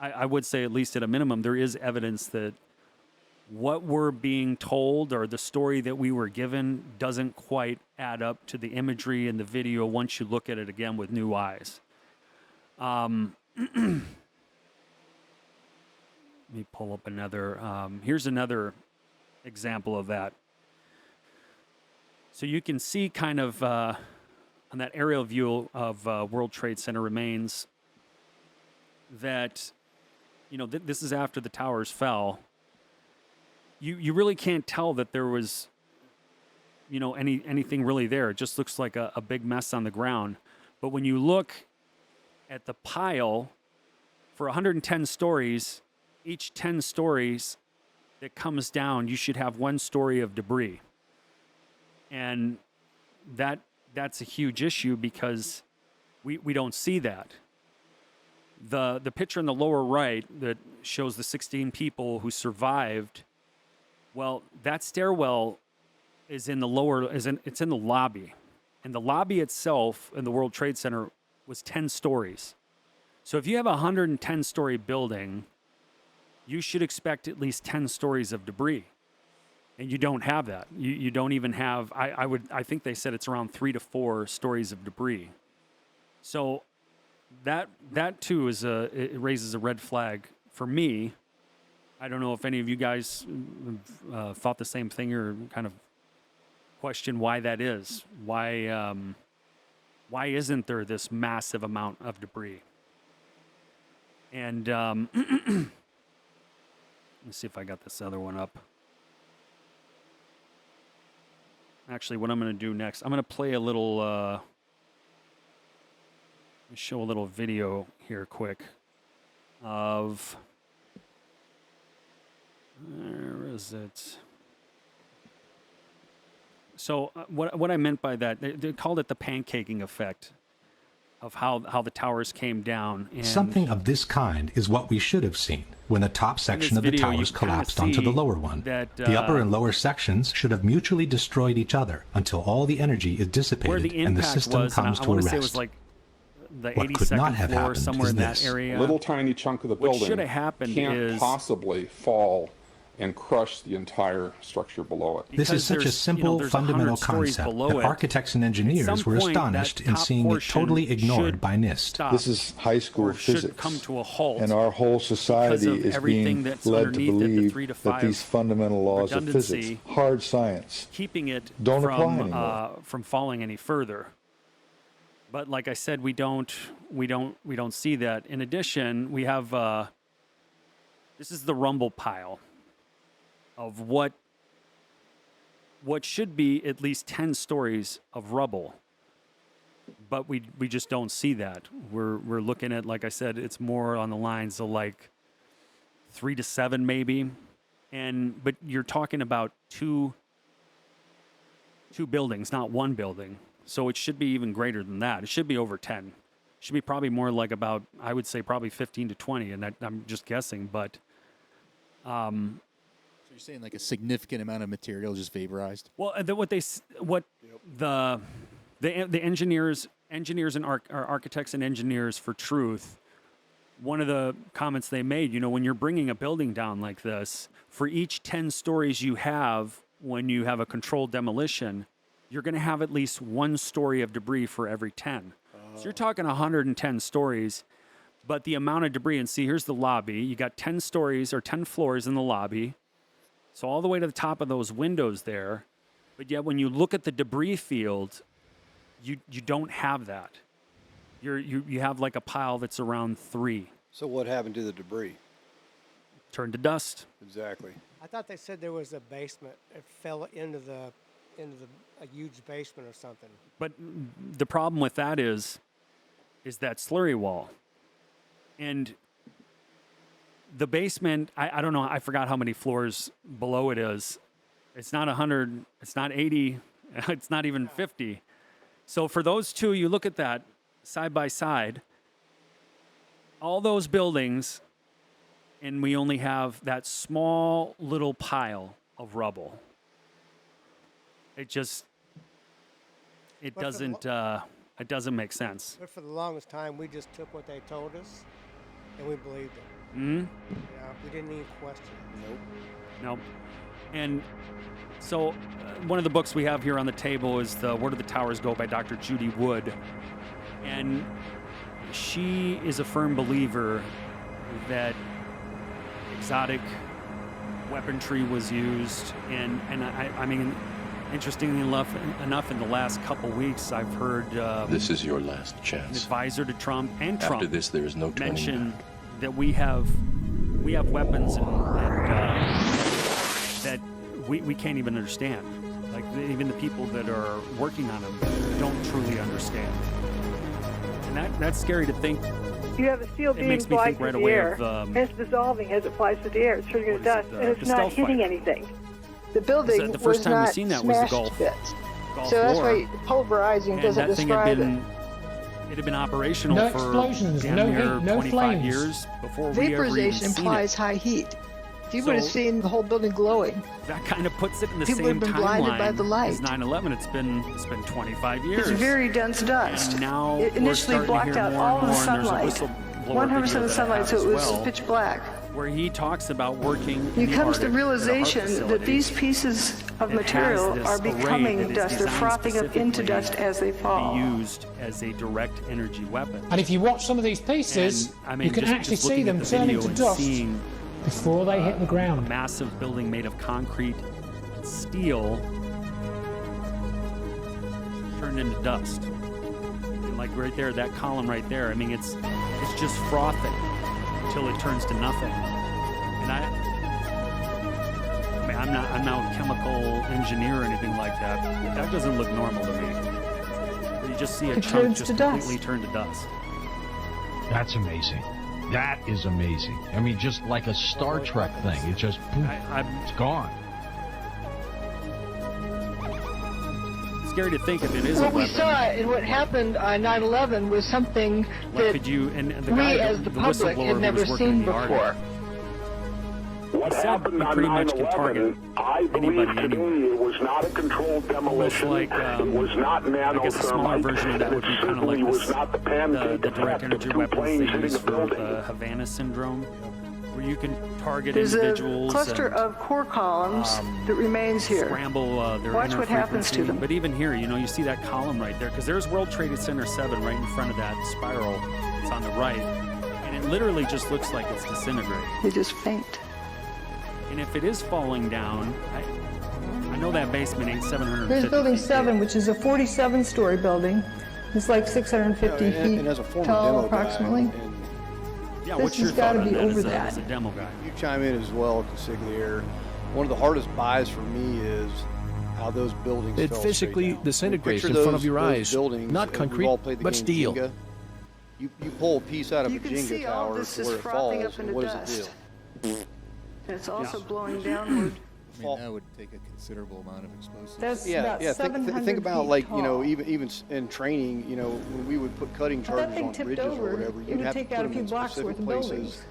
I would say, at least at a minimum, there is evidence that what we're being told or the story that we were given doesn't quite add up to the imagery in the video once you look at it again with new eyes. Let me pull up another. Here's another example of that. So you can see kind of on that aerial view of World Trade Center remains that, this is after the towers fell. You really can't tell that there was, anything really there. It just looks like a big mess on the ground. But when you look at the pile for 110 stories, each 10 stories that comes down, you should have one story of debris. And that's a huge issue because we don't see that. The picture in the lower right that shows the 16 people who survived, well, that stairwell is in the it's in the lobby. And the lobby itself in the World Trade Center was 10 stories. So if you have a 110-story building, you should expect at least 10 stories of debris. And you don't have that. You don't even have, I think they said it's around 3 to 4 stories of debris. So that too it raises a red flag for me. I don't know if any of you guys thought the same thing or kind of question why that is. Why isn't there this massive amount of debris? And let's see if I got this other one up. Actually, what I'm going to do next, I'm going to play a little, show a little video here quick of, where is it? So what I meant by that, they called it the pancaking effect of how the towers came down. And something of this kind is what we should have seen when the top section of the video, towers collapsed onto the lower one. The upper and lower sections should have mutually destroyed each other until all the energy is dissipated and the system comes to a rest. Say it was like the What could not 82nd have floor, happened somewhere is in that this. area. Little tiny chunk of the What building should have happened can't is possibly fall and crush the entire structure below it. This is such a simple, fundamental concept that architects and engineers were astonished in seeing it totally ignored by NIST. This is high school physics, come to a halt, and our whole society is being led to believe that these fundamental laws of physics, hard science, keeping it don't apply anymore. From falling any further. But like I said, we don't see that. In addition, we have this is the rumble pile of what should be at least 10 stories of rubble. But we just don't see that. We're looking at, like I said, it's more on the lines of like 3 to 7 maybe. But you're talking about two buildings, not one building. So it should be even greater than that. It should be over 10. It should be probably more like about, I would say probably 15 to 20, and I'm just guessing, but So you're saying like a significant amount of material just vaporized? well, the engineers and architects and engineers for truth, one of the comments they made, when you're bringing a building down like this, for each 10 stories you have when you have a controlled demolition, you're going to have at least one story of debris for every 10. So you're talking 110 stories, but the amount of debris, and see, here's the lobby. You got 10 stories or 10 floors in the lobby. So all the way to the top of those windows there. But yet when you look at the debris field, you don't have that. You have like a pile that's around 3. So what happened to the debris? Turned to dust. Exactly. I thought they said there was a basement. It fell into a huge basement or something. But the problem with that is that slurry wall. And the basement, I don't know, I forgot how many floors below it is. It's not 100, it's not 80, it's not even 50. So for those two, you look at that side by side, all those buildings and we only have that small little pile of rubble. It doesn't make sense. But for the longest time, we just took what they told us, and we believed it. Mm-hmm. Yeah, we didn't even question it. Nope. And so one of the books we have here on the table is Where Do the Towers Go by Dr. Judy Wood. And she is a firm believer that exotic weaponry was used. And I mean, interestingly enough, in the last couple weeks, I've heard this is your last an chance. advisor to Trump and Trump After this, there is no turning mention back. that we have weapons and that we can't even understand. Like even the people that are working on them don't truly understand. And that's scary to think. You have a steel beam makes me fly think through right the away air, of, and it's dissolving as it flies through the air. It's turning into dust, and it's the not stealth hitting fighter. anything. The building The first was time not we've seen that was the smashed Gulf to bits. Gulf So that's War. why pulverizing And doesn't that thing had describe been, it. it had been operational No for explosions, damn no near heat, no 25 flames. years before we ever even Vaporization seen implies it. high heat. If you would have So- seen the whole building glowing, That kind of puts it in the People same have been blinded by the timeline light. as 9/11. It's been 25 years. it's very dense dust. And now It we're initially starting to blocked hear out more all and of the more, and there's a sunlight. whistleblower 100% video of the that I sunlight, have so it as was well, pitch black. where he talks about working You in the come to the Arctic at a heart realization that facility these pieces of that material has this are array that becoming is dust. They're designed frothing up into specifically dust as they to fall. be used as a direct energy weapon. And if you watch some of these pieces, And, I mean, you can actually just see looking them at the turn video into and dust seeing before they hit the a ground. massive building made of concrete and steel turned into dust. And like right there, that column right there, I mean, it's just frothing until it turns to nothing. And I mean, I'm not a chemical engineer or anything like that, but that doesn't look normal to me. You just see a It chunk turns just to dust. completely turn to dust. That's amazing. That is amazing. I mean, just like a Star Trek thing. It just, poof, it's gone. Scary to think if it is a What we weapon. saw and what happened on 9/11 was something What that could you and the we guy, as the public whistleblower had who never was working in seen the Arctic, before. What he said happened we on pretty much can 9/11, target I believe anybody today anywhere. it was not a controlled demolition. Almost like, it was not I guess a smaller nanothermite. version of that would be It kind of simply like was this, not the pancake the direct effect of energy two weapons planes they hitting use a for building. the Havana syndrome, where you can target There's a individuals cluster and of core columns that remains here. scramble their Watch inner what happens to frequency. them. But even here, you know, you see that column right there, because there's World Trade Center 7 right in front of that spiral. It's on the right, and it literally just looks like it's disintegrating. They just faint. And if it is falling down, I know that basement ain't 750 Here's Building feet 7, which is a 47-story building. It's like 650 feet and as a former tall, demo approximately. guy, and Yeah, This what's your has gotta thought on be that over as a, that. as a demo guy? you chime in as well, Consigliere Air. One of the hardest buys for me is how those buildings It fell physically straight down. disintegrates Picture in front of those- your those eyes. buildings, Not and we've concrete, all played the but game steel. Jenga. You pull a piece out of You a can Jenga see all tower this to is where it frothing falls, up and into what does dust. it do? And it's also blowing downward. I mean, that would take a considerable amount of explosives. That's Yeah, about yeah. 700 Think about feet like tall. you know, even in training, you know, when we would put cutting If that charges thing on tipped bridges over, or whatever, it you'd would have to take put out a them few in blocks specific worth of places, buildings.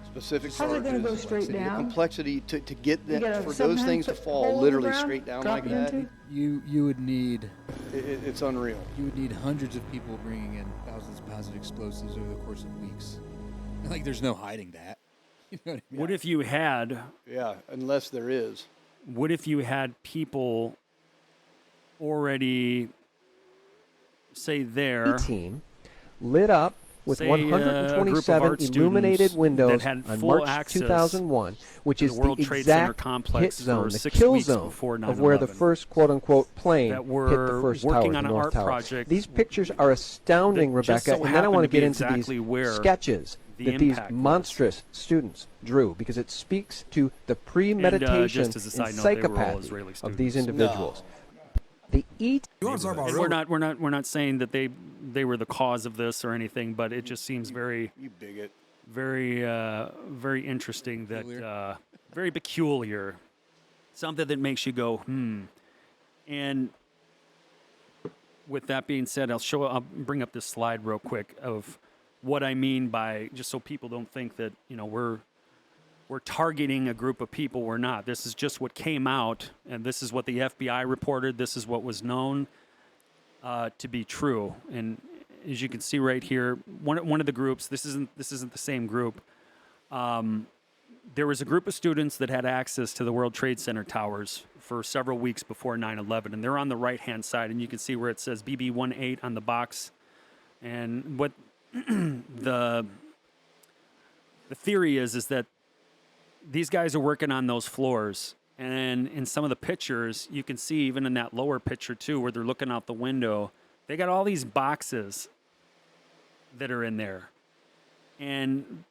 specific How's it charges. gonna go straight The down? complexity to get You that got a for those 700 things to foot fall hole in the literally ground, straight down drop like it that, into? You would need it's unreal. you would need hundreds of people bringing in thousands of pounds of explosives over the course of weeks. Like there's no hiding that. You know what I mean? What if you had? Yeah, unless there is. What if you had people already, say, there? Team lit up with Say, 127 art students illuminated that windows had on full March access 2001, which to is the World the Trade Center exact hit complex zone, for the 6 kill weeks zone before of where the 9/11, first quote-unquote plane that hit the were first working tower, on the an North art Tower. project These pictures are astounding, that just Rebecca, so and then I want happened to to get be into exactly these where sketches the that these impact was. monstrous students drew, because it speaks to the premeditation just as a side and note, they were all psychopathy Israeli of these students. individuals. The eat. And we're not saying that they were the cause of this or anything, but it just seems very You bigot. very interesting that very peculiar, something that makes you go And with that being said, I'll bring up this slide real quick of what I mean by, just so people don't think that we're we're targeting a group of people. We're not. This is just what came out, and this is what the FBI reported. This is what was known to be true. And as you can see right here, one of the groups. This isn't the same group. There was a group of students that had access to the World Trade Center towers for several weeks before 9/11, and they're on the right-hand side, and you can see where it says BB-18 on the box. And what the theory is that these guys are working on those floors, and in some of the pictures, you can see even in that lower picture too, where they're looking out the window, they got all these boxes that are in there, and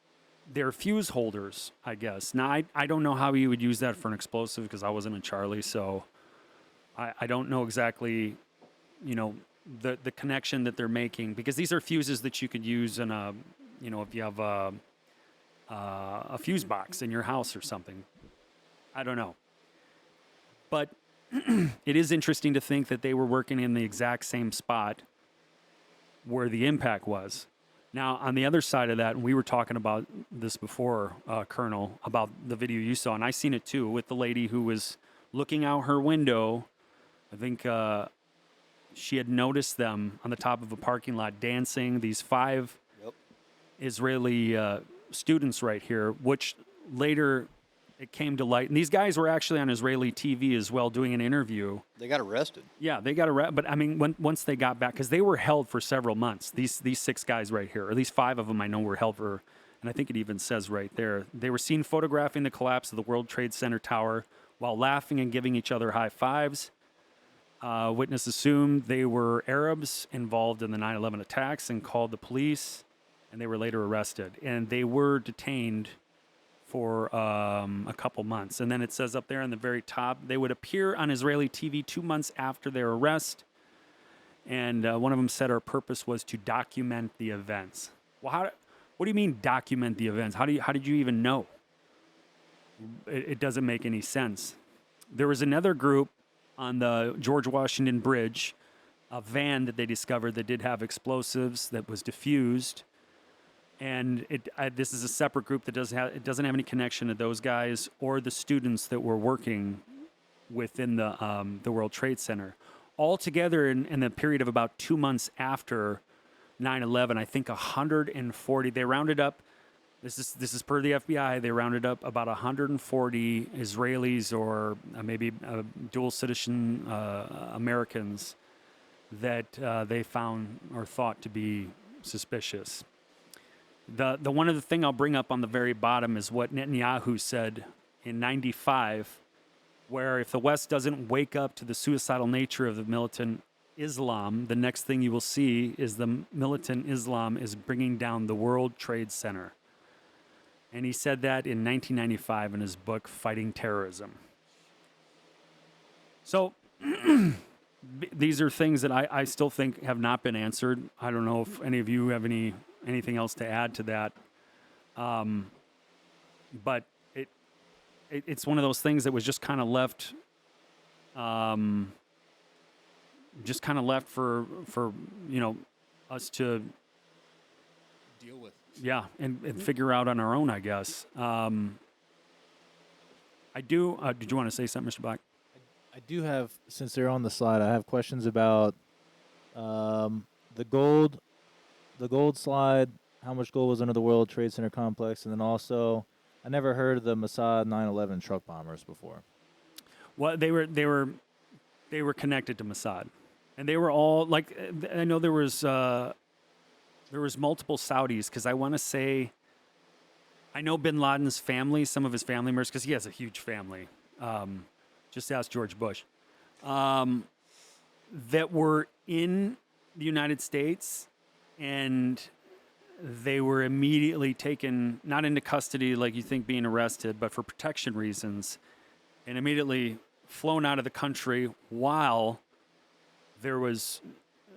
they're fuse holders, I guess. Now, I don't know how you would use that for an explosive because I wasn't a Charlie, so I don't know exactly, the connection that they're making, because these are fuses that you could use in a, if you have a fuse box in your house or something. I don't know. But it is interesting to think that they were working in the exact same spot where the impact was. Now, on the other side of that, and we were talking about this before, Colonel, about the video you saw, and I seen it too, with the lady who was looking out her window. I think she had noticed them on the top of a parking lot dancing, these 5 Israeli students right here, which later it came to light. And these guys were actually on Israeli TV as well doing an interview. They got arrested. Yeah, they got arrested. But I mean, once they got back, because they were held for several months, these 6 guys right here, or at least 5 of them I know were held for, and I think it even says right there, they were seen photographing the collapse of the World Trade Center tower while laughing and giving each other high fives. Witness assumed they were Arabs involved in the 9/11 attacks and called the police, and they were later arrested. And they were detained for a couple months. And then it says up there on the very top, they would appear on Israeli TV 2 months after their arrest. And one of them said our purpose was to document the events. Well, what do you mean document the events? How did you even know? It doesn't make any sense. There was another group on the George Washington Bridge, a van that they discovered that did have explosives that was diffused. And this is a separate group that doesn't have any connection to those guys or the students that were working within the World Trade Center. Altogether, in the period of about 2 months after 9/11, I think 140. They rounded up. This is per the FBI. They rounded up about 140 Israelis or maybe dual citizen Americans that they found or thought to be suspicious. The one other thing I'll bring up on the very bottom is what Netanyahu said in '95, where if the West doesn't wake up to the suicidal nature of the militant Islam, the next thing you will see is the militant Islam is bringing down the World Trade Center. And he said that in 1995 in his book, Fighting Terrorism. So these are things that I still think have not been answered. I don't know if any of you have anything else to add to that. But it's one of those things that was just kind of left, for us to deal with. Yeah, and figure out on our own, I guess. I do. Did you want to say something, Mr. Black? I do have, since they're on the slide, I have questions about the gold slide, how much gold was under the World Trade Center complex, and then also, I never heard of the Mossad 9/11 truck bombers before. Well, they were connected to Mossad, and they were all like, I know there was multiple Saudis, because I want to say, I know Bin Laden's family, some of his family members, because he has a huge family. Just ask George Bush. That were in the United States, and they were immediately taken, not into custody like you think being arrested, but for protection reasons, and immediately flown out of the country while there was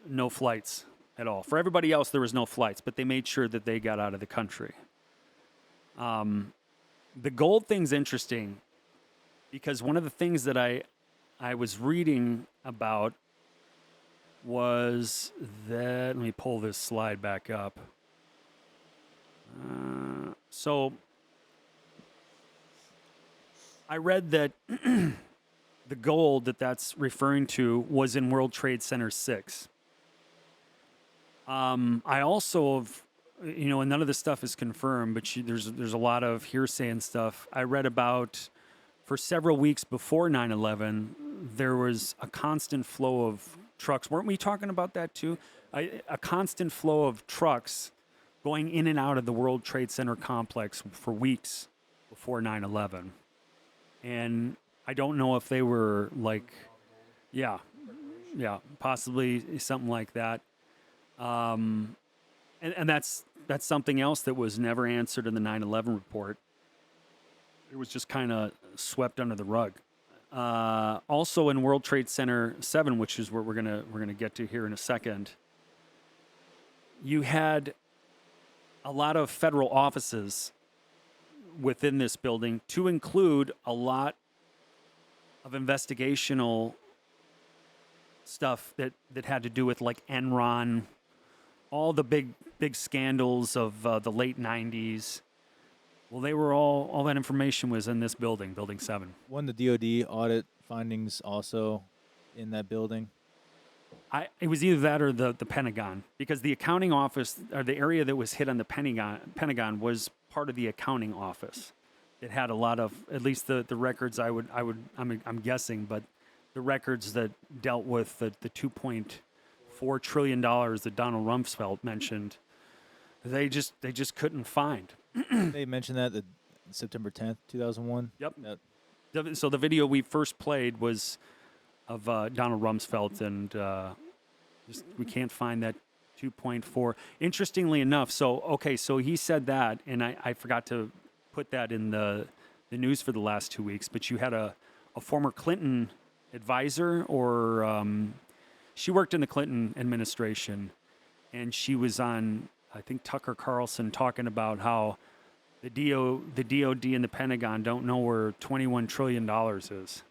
no flights at all. For everybody else, there was no flights, but they made sure that they got out of the country. The gold thing's interesting, because one of the things that I was reading about was that, let me pull this slide back up. So I read that the gold that's referring to was in World Trade Center 6. I also have, and none of this stuff is confirmed, but there's a lot of hearsay and stuff. I read about for several weeks before 9/11, there was a constant flow of trucks. Weren't we talking about that too? A constant flow of trucks going in and out of the World Trade Center complex for weeks before 9/11. And I don't know if they were like, yeah, possibly something like that. And that's something else that was never answered in the 9/11 report. It was just kind of swept under the rug. Also in World Trade Center 7, which is where we're gonna get to here in a second, you had a lot of federal offices within this building, to include a lot of investigational stuff that had to do with like Enron, all the big scandals of the late 90s. Well, they were all that information was in this building, Building 7. Wasn't the DoD audit findings also in that building? It was either that or the Pentagon, because the accounting office, or the area that was hit on the Pentagon was part of the accounting office. It had a lot of, at least the records I'm guessing, but the records that dealt with the $2.4 trillion that Donald Rumsfeld mentioned, they just couldn't find. They mentioned that September 10th, 2001? Yep. So the video we first played was of Donald Rumsfeld, and we can't find that 2.4. Interestingly enough, so he said that, and I forgot to put that in the news for the last 2 weeks, but you had a former Clinton advisor, or she worked in the Clinton administration, and she was on, I think, Tucker Carlson, talking about how the DOD and the Pentagon don't know where $21 trillion is.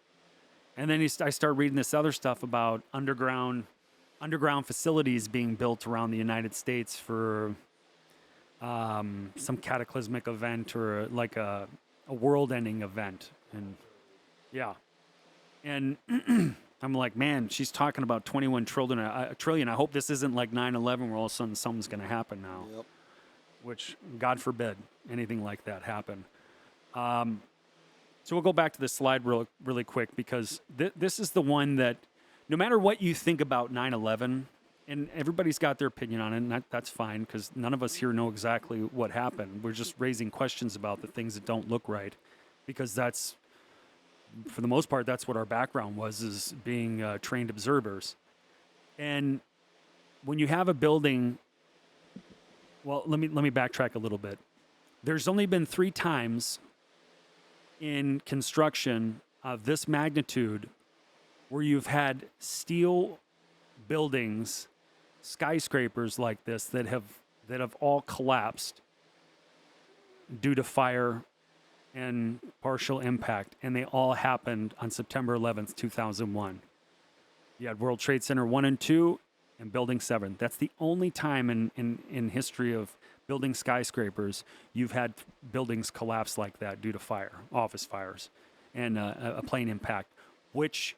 And then I start reading this other stuff about underground facilities being built around the United States for some cataclysmic event, or like a world-ending event. And yeah, and I'm like, man, she's talking about 21 trillion. I hope this isn't like 9/11, where all of a sudden something's going to happen now. Yep. Which, God forbid, anything like that happen. So we'll go back to this slide really quick, because this is the one that, no matter what you think about 9/11, and everybody's got their opinion on it, and that's fine, because none of us here know exactly what happened. We're just raising questions about the things that don't look right, because that's, for the most part, that's what our background was, is being trained observers. And when you have a building, well, let me backtrack a little bit. There's only been 3 times in construction of this magnitude where you've had steel buildings, skyscrapers like this, that have all collapsed due to fire and partial impact, and they all happened on September 11th, 2001. You had World Trade Center 1 and 2 and Building 7. That's the only time in history of building skyscrapers you've had buildings collapse like that due to fire, office fires, and a plane impact, which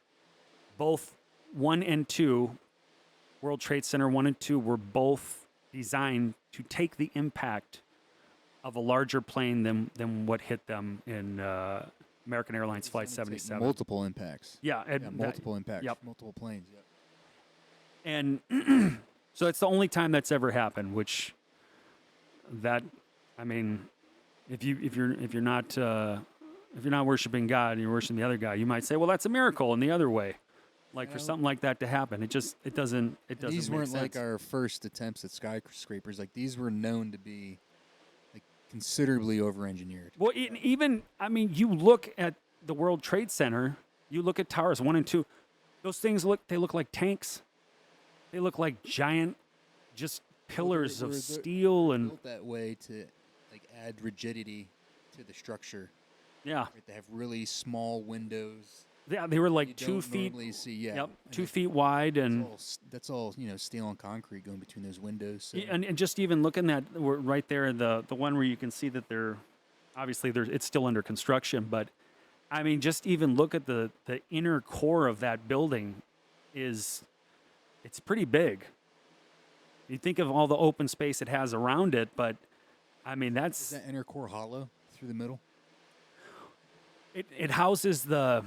both 1 and 2, World Trade Center 1 and 2, were both designed to take the impact of a larger plane than what hit them in American Airlines Flight 77. Multiple impacts. Yeah. Multiple impacts. Yep. Multiple planes. Yep. And so it's the only time that's ever happened, which that, I mean, if you're not worshiping God and you're worshiping the other guy, you might say, well, that's a miracle in the other way. Like, for something like that to happen, it doesn't These make weren't sense. like our first attempts at skyscrapers. Like, these were known to be like considerably over-engineered. Well, even, I mean, you look at the World Trade Center, you look at towers 1 and 2, those things look like tanks. They look like giant, just pillars of steel, and built that way to like add rigidity to the structure. Yeah, right, they have really small windows. Yeah, they were like you 2 feet. See, yeah, yep, 2 feet wide, and that's all steel and concrete going between those windows. So. Yeah, and just even looking at right there, the one where you can see that it's still under construction, but I mean, just even look at the inner core of that building it's pretty big. You think of all the open space it has around it, but I mean, Is that inner core hollow through the middle? It houses the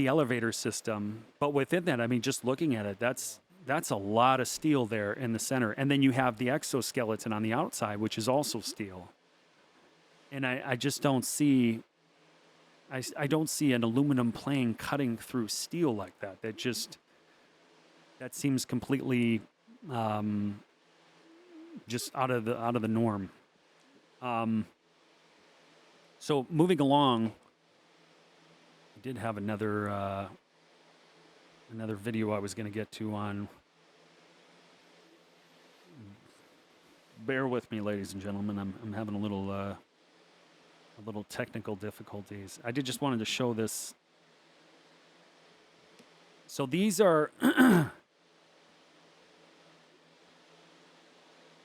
elevator system, but within that, I mean, just looking at it, that's a lot of steel there in the center, and then you have the exoskeleton on the outside, which is also steel. And I just don't see. I don't see an aluminum plane cutting through steel like that. That seems completely just out of the norm. So moving along, I did have another video I was going to get to on. Bear with me, ladies and gentlemen. I'm having a little technical difficulties. I just wanted to show this. So these are.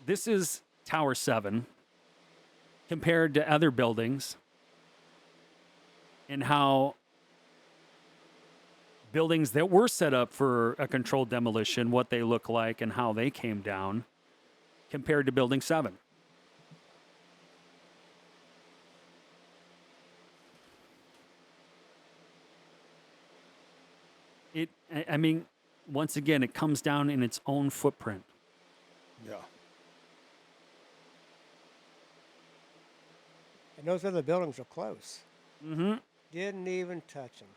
This is Tower 7 compared to other buildings, and how buildings that were set up for a controlled demolition, what they look like and how they came down compared to Building 7. I mean, once again, it comes down in its own footprint. Yeah. And those other buildings are close. Mm-hmm. Didn't even touch them.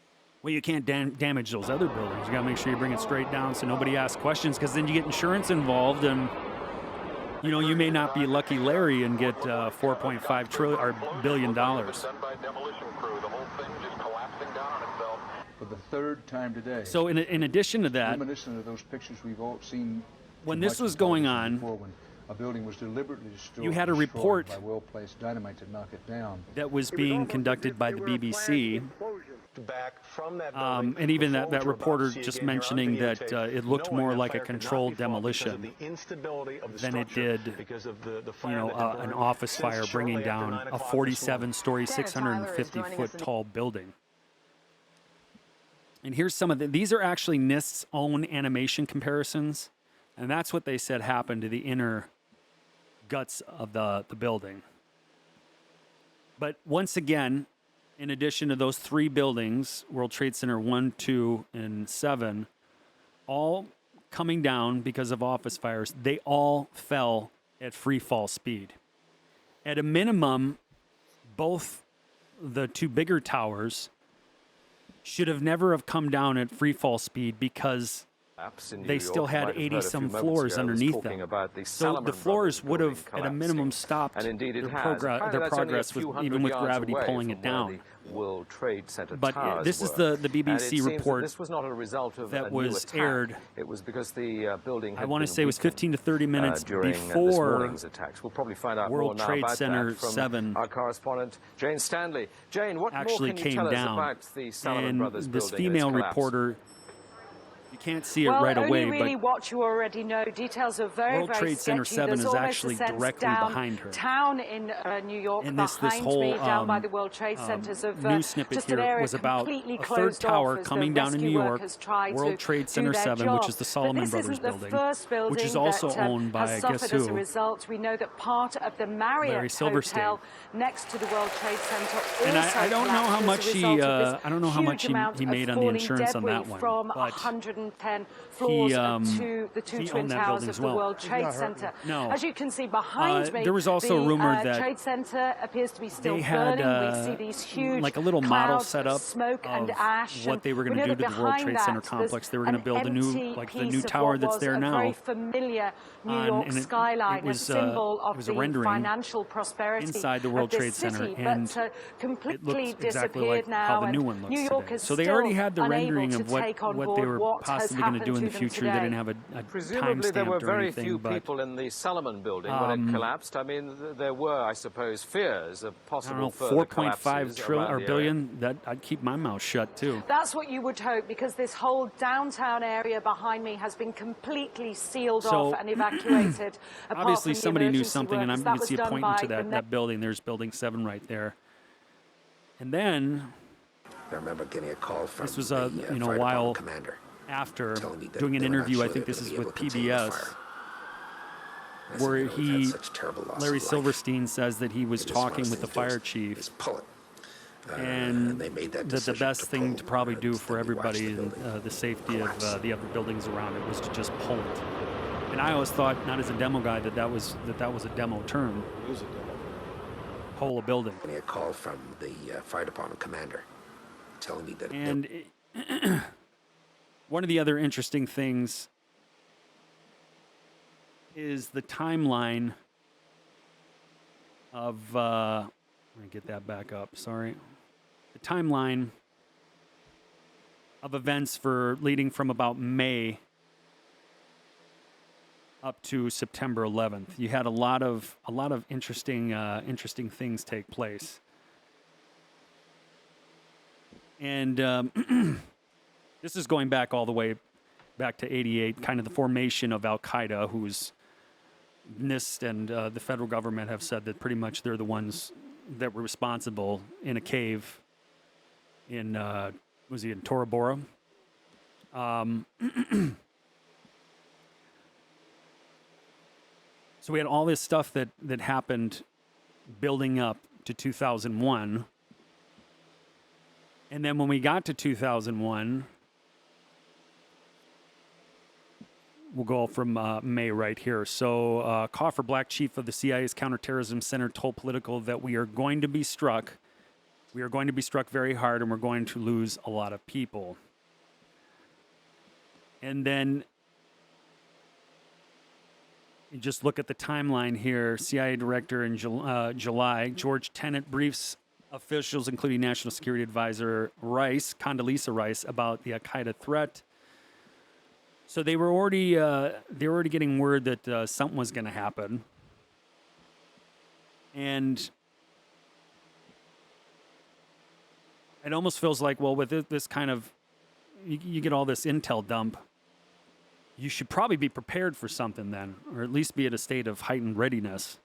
Well, you can't damage those other buildings. You got to make sure you bring it straight down so nobody asks questions, because then you get insurance involved, and you may not be Lucky Larry and get $4.5 billion. For the third time today. So in addition to that, reminiscent of those pictures we've all seen when this was going on, when a building was deliberately destroyed, you had a report by well-placed dynamite to knock it down. That was being conducted by the BBC. And even that reporter just mentioning that it looked more like a controlled demolition than it did, an office fire bringing down a 47-story, 650-foot tall building. And here's some of these are actually NIST's own animation comparisons, and that's what they said happened to the inner guts of the building. But once again, in addition to those three buildings, World Trade Center 1, 2, and 7, all coming down because of office fires, they all fell at free fall speed. At a minimum, both the two bigger towers should have never have come down at free fall speed, because they still had 80-some floors underneath them. So the floors would have, at a minimum, stopped their progress, even with gravity pulling it down. World Trade Center but towers this is the BBC report that this was not a result of that a was new attack. aired. It was because the building had I want to been say it was 15 to 30 minutes during before this morning's attacks. We'll probably find out World more now Trade about Center that from 7 our correspondent Jane Stanley. Jane, what actually more can you came tell down. us about the Salomon And Brothers this building and its female collapse? reporter, you can't see it well, right away, only really but what you already know. Details are very, World very Trade Center sketchy. 7 There's is almost actually a sense directly behind her. Town in New York, and this behind whole me, down by the World Trade Centers of news snippet just here an area was about completely a third closed tower off as coming the down in New rescue York, workers try World to Trade do Center their 7, job. which is the But Salomon this Brothers isn't the building, first building which is also that, owned by, has I guess suffered as a who? result. We know that part of the Larry Marriott Silverstein. Hotel next to the World Trade Center And also I don't know how collapsed much as a he result of this I don't know how much huge amount he of made on the falling insurance on debris that one, from but 110 floors to the two he twin owned that towers building of as the well. World Trade Center. No. As you can see behind me, there was also the a rumor that Trade Center appears to be still they had burning. We see these huge like a little model clouds set of up smoke and of ash. what they were going we to know do that to the World behind Trade Center that, complex. They were there's going to build a new, an like the empty new piece of tower what that's was there a now. very familiar New York and skyline, it was, a symbol of it was a the rendering financial prosperity inside the World of Trade this Center, city, and but it completely looks exactly disappeared like now. how the and new one looks New York today. is So they already still had the rendering unable of to take on what they board were what has possibly going to do in happened the to them future. They today. didn't have a Presumably there were timestamp or very anything, few but people in the Salomon building when it collapsed. I mean, there were, I suppose, fears of I possible don't know, further 4.5 collapses trillion around or the billion. That I'd keep my mouth shut too. That's what you would hope, because this whole downtown area behind me has been completely sealed So, off and evacuated. apart Obviously, from the somebody knew emergency something, and workers. you That can see was it done pointing to by the that building. There's Building 7 right there. And then I remember getting a call from this was the you know, fire a while department commander after telling me that doing an they were not interview. sure I think they were this is gonna be with able to contain the PBS, fire. I said, where you know, we've had he, such terrible loss Larry of life. Silverstein, says that he was The smartest talking with the thing to do fire is chief, pull it. and they made that that the decision best to thing pull, to probably do and for then we watched everybody the and building the safety collapse. of the other buildings around it was to just pull it. And I always thought, not as a demo guy, that was a demo term. It is a demo. Pull a building. Getting a call from the fire department commander telling me that. And one of the other interesting things is the timeline of, let me get that back up, sorry. The timeline of events for leading from about May up to September 11th. You had a lot of interesting things take place. And this is going back all the way back to 88, kind of the formation of Al-Qaeda, who's NIST and the federal government have said that pretty much they're the ones that were responsible in a cave in, was he in Tora Bora? So we had all this stuff that happened building up to 2001. And then when we got to 2001, we'll go from May right here. So Coffer, Black Chief of the CIA's Counterterrorism Center, told Politico that we are going to be struck. We are going to be struck very hard, and we're going to lose a lot of people. And then you just look at the timeline here. CIA Director in July, George Tenet briefs officials, including National Security Advisor Condoleezza Rice, about the Al-Qaeda threat. So they were already getting word that something was going to happen, and it almost feels like, well, with this kind of, you get all this intel dump, you should probably be prepared for something then, or at least be at a state of heightened readiness.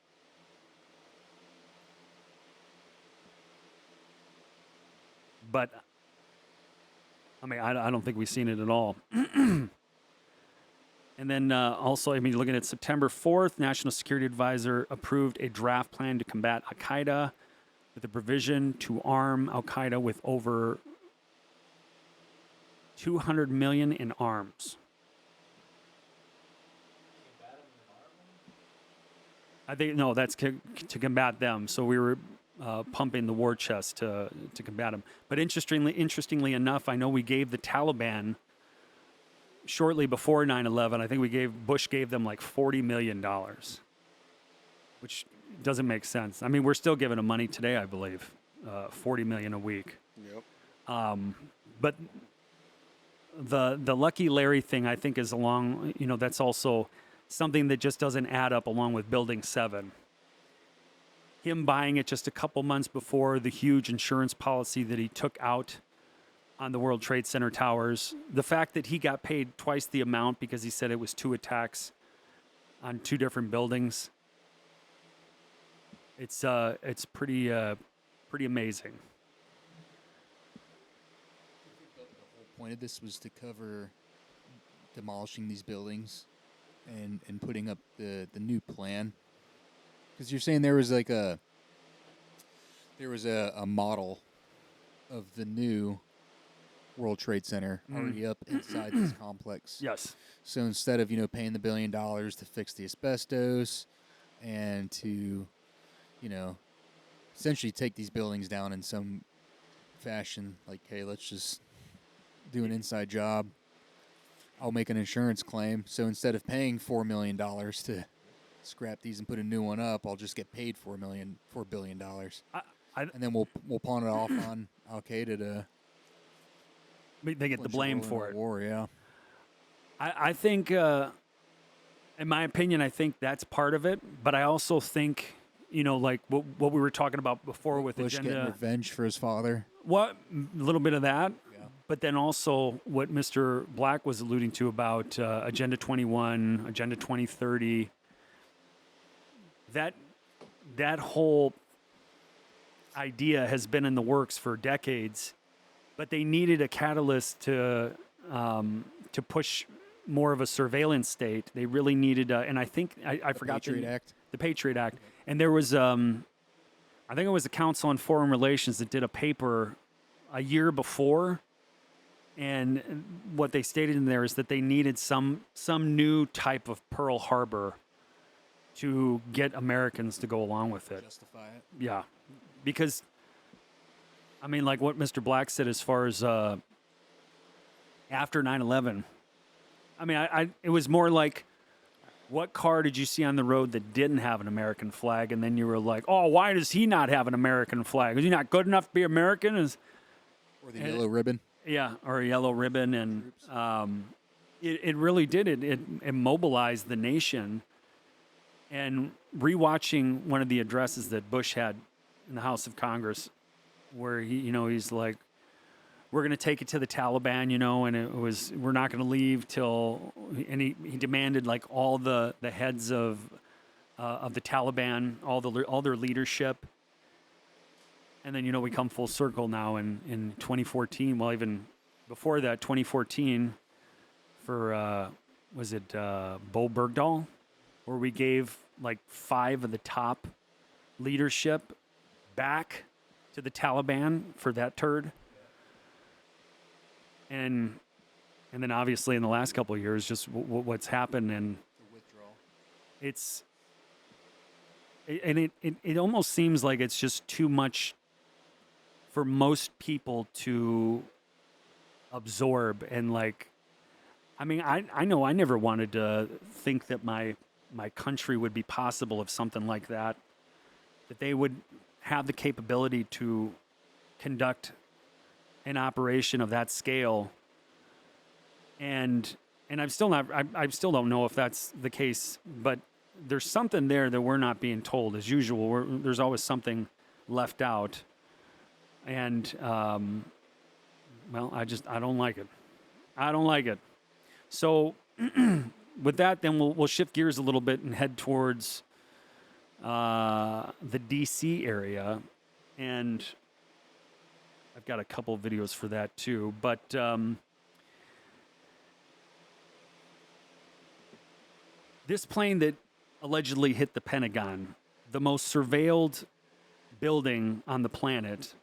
But, I mean, I don't think we've seen it at all. And then also, I mean, looking at September 4th, National Security Advisor approved a draft plan to combat Al-Qaeda with a provision to arm Al-Qaeda with over $200 million in arms. I think, no, that's to combat them. So we were pumping the war chest to combat them. But interestingly enough, I know we gave the Taliban shortly before 9/11. I think Bush gave them like $40 million, which doesn't make sense. I mean, we're still giving them money today, I believe, $40 million a week. Yep. But the Lucky Larry thing, I think, is along. You know, that's also something that just doesn't add up along with Building 7. Him buying it just a couple months before the huge insurance policy that he took out on the World Trade Center towers. The fact that he got paid twice the amount because he said it was 2 attacks on 2 different buildings. It's pretty amazing. The whole point of this was to cover demolishing these buildings and putting up the new plan. Because you're saying there was a model of the new World Trade Center already up inside this complex. Yes. So instead of, paying the $1 billion to fix the asbestos and to, essentially take these buildings down in some fashion, like, hey, let's just do an inside job. I'll make an insurance claim. So instead of paying $4 million to scrap these and put a new one up, I'll just get paid $4 billion. And then we'll pawn it off on Al-Qaeda to... They get the blame for it. War, yeah. I think, in my opinion, I think that's part of it. But I also think, like what we were talking about before with Bush Agenda. Getting revenge for his father. A little bit of that. Yeah. But then also what Mr. Black was alluding to about Agenda 21, Agenda 2030. That whole idea has been in the works for decades. but they needed a catalyst to push more of a surveillance state. They really needed, and I think I forgot Patriot Act. The Patriot Act, and there was I think it was the Council on Foreign Relations that did a paper a year before, and what they stated in there is that they needed some new type of Pearl Harbor to get Americans to go along with it. Justify it. Yeah, because I mean, like what Mr. Black said, as far as after 9/11, I mean, it was more like, what car did you see on the road that didn't have an American flag? And then you were like, oh, why does he not have an American flag? Is he not good enough to be American? Or the yellow ribbon. Yeah, or a yellow ribbon. And it really did. It mobilized the nation. And rewatching one of the addresses that Bush had in the House of Congress, where he's like, we're going to take it to the Taliban, and it was, we're not going to leave till, and he demanded like all the heads of the Taliban, all their leadership. And then, we come full circle now in 2014, well, even before that, 2014, for, was it Bo Bergdahl, where we gave like 5 of the top leadership back to the Taliban for that turd. And then obviously in the last couple of years, just what's happened, and it almost seems like it's just too much for most people to absorb. And like, I mean, I know I never wanted to think that my country would be possible of something like that they would have the capability to conduct an operation of that scale. And I still don't know if that's the case, but there's something there that we're not being told. As usual, there's always something left out. And, well, I don't like it. I don't like it. So with that, then we'll shift gears a little bit and head towards the D.C. area. And I've got a couple of videos for that too. But this plane that allegedly hit the Pentagon, the most surveilled building on the planet,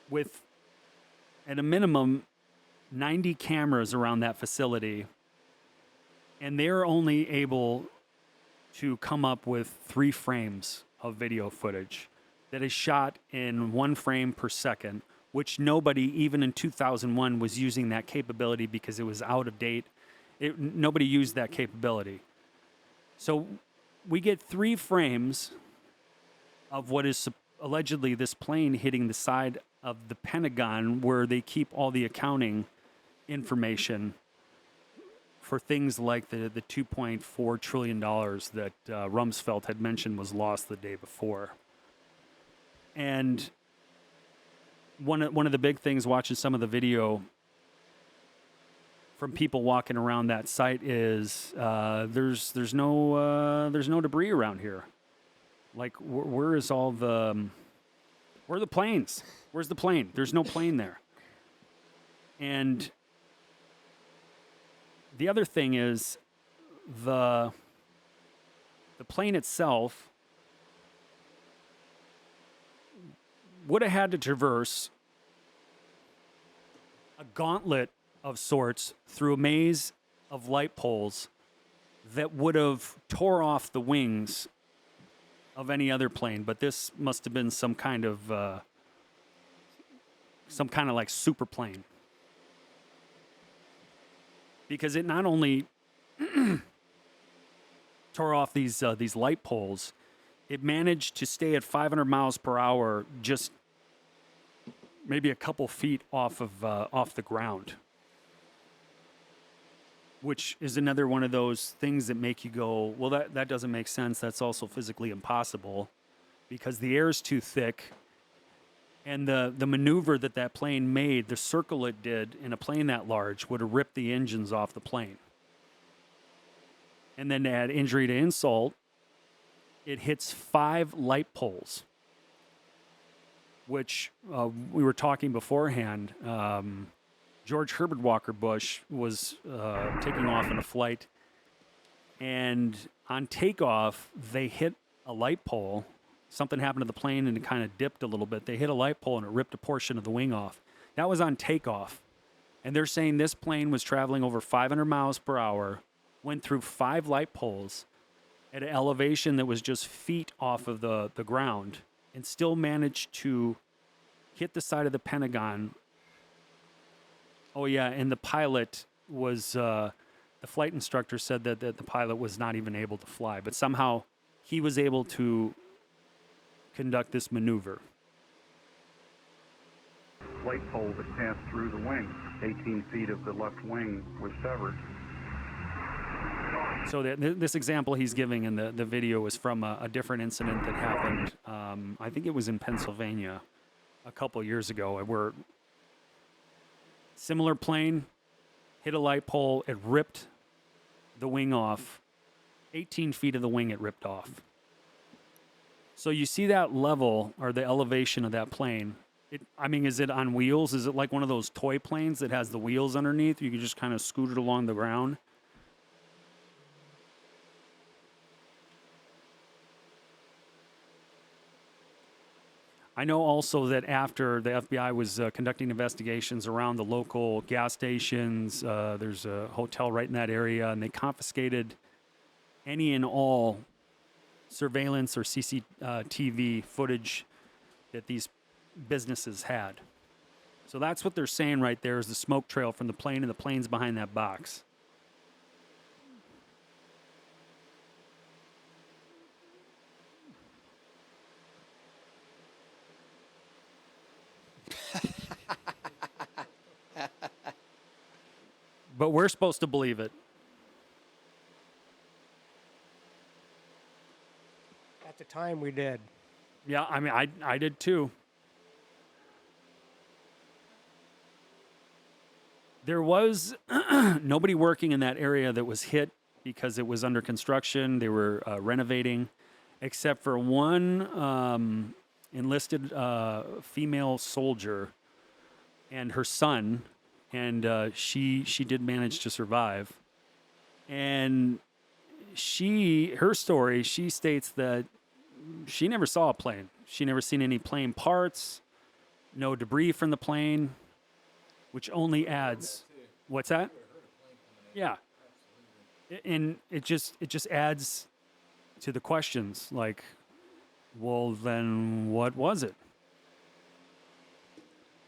with at a minimum 90 cameras around that facility, and they're only able to come up with 3 frames of video footage that is shot in 1 frame per second, which nobody, even in 2001, was using that capability because it was out of date. Nobody used that capability. So we get 3 frames of what is allegedly this plane hitting the side of the Pentagon, where they keep all the accounting information for things like the $2.4 trillion that Rumsfeld had mentioned was lost the day before. And one of the big things watching some of the video from people walking around that site is there's no debris around here. Like, where are the planes? Where's the plane? There's no plane there. And the other thing is the plane itself would have had to traverse a gauntlet of sorts through a maze of light poles that would have tore off the wings of any other plane. But this must have been some kind of like super plane, because it not only tore off these light poles, it managed to stay at 500 miles per hour, just maybe a couple feet off the ground, which is another one of those things that make you go, well, that doesn't make sense. That's also physically impossible, because the air is too thick. And the maneuver that plane made, the circle it did in a plane that large, would have ripped the engines off the plane. And then to add injury to insult, it hits 5 light poles. which we were talking beforehand. George Herbert Walker Bush was taking off in a flight, and on takeoff, they hit a light pole. Something happened to the plane, and it kind of dipped a little bit. They hit a light pole, and it ripped a portion of the wing off. That was on takeoff. And they're saying this plane was traveling over 500 miles per hour, went through 5 light poles at an elevation that was just feet off of the ground, and still managed to hit the side of the Pentagon. Oh, yeah, and the pilot was, the flight instructor said that the pilot was not even able to fly, but somehow he was able to conduct this maneuver. Light pole that passed through the wing. 18 feet of the left wing was severed. So this example he's giving in the video is from a different incident that happened. I think it was in Pennsylvania a couple years ago, where similar plane hit a light pole. It ripped the wing off. 18 feet of the wing it ripped off. So you see that level, or the elevation of that plane. Is it on wheels? Is it like one of those toy planes that has the wheels underneath? You can just kind of scoot it along the ground. I know also that after the FBI was conducting investigations around the local gas stations, there's a hotel right in that area, and they confiscated any and all surveillance or CCTV footage that these businesses had. So that's what they're saying right there, is the smoke trail from the plane, and the plane's behind that box. But we're supposed to believe it. At the time, we did. Yeah, I did too. There was nobody working in that area that was hit because it was under construction. They were renovating, except for one enlisted female soldier and her son, and she did manage to survive. And her story, she states that she never saw a plane. She never seen any plane parts, no debris from the plane, which only adds. What's that? Yeah. And it just adds to the questions, like, well, then what was it?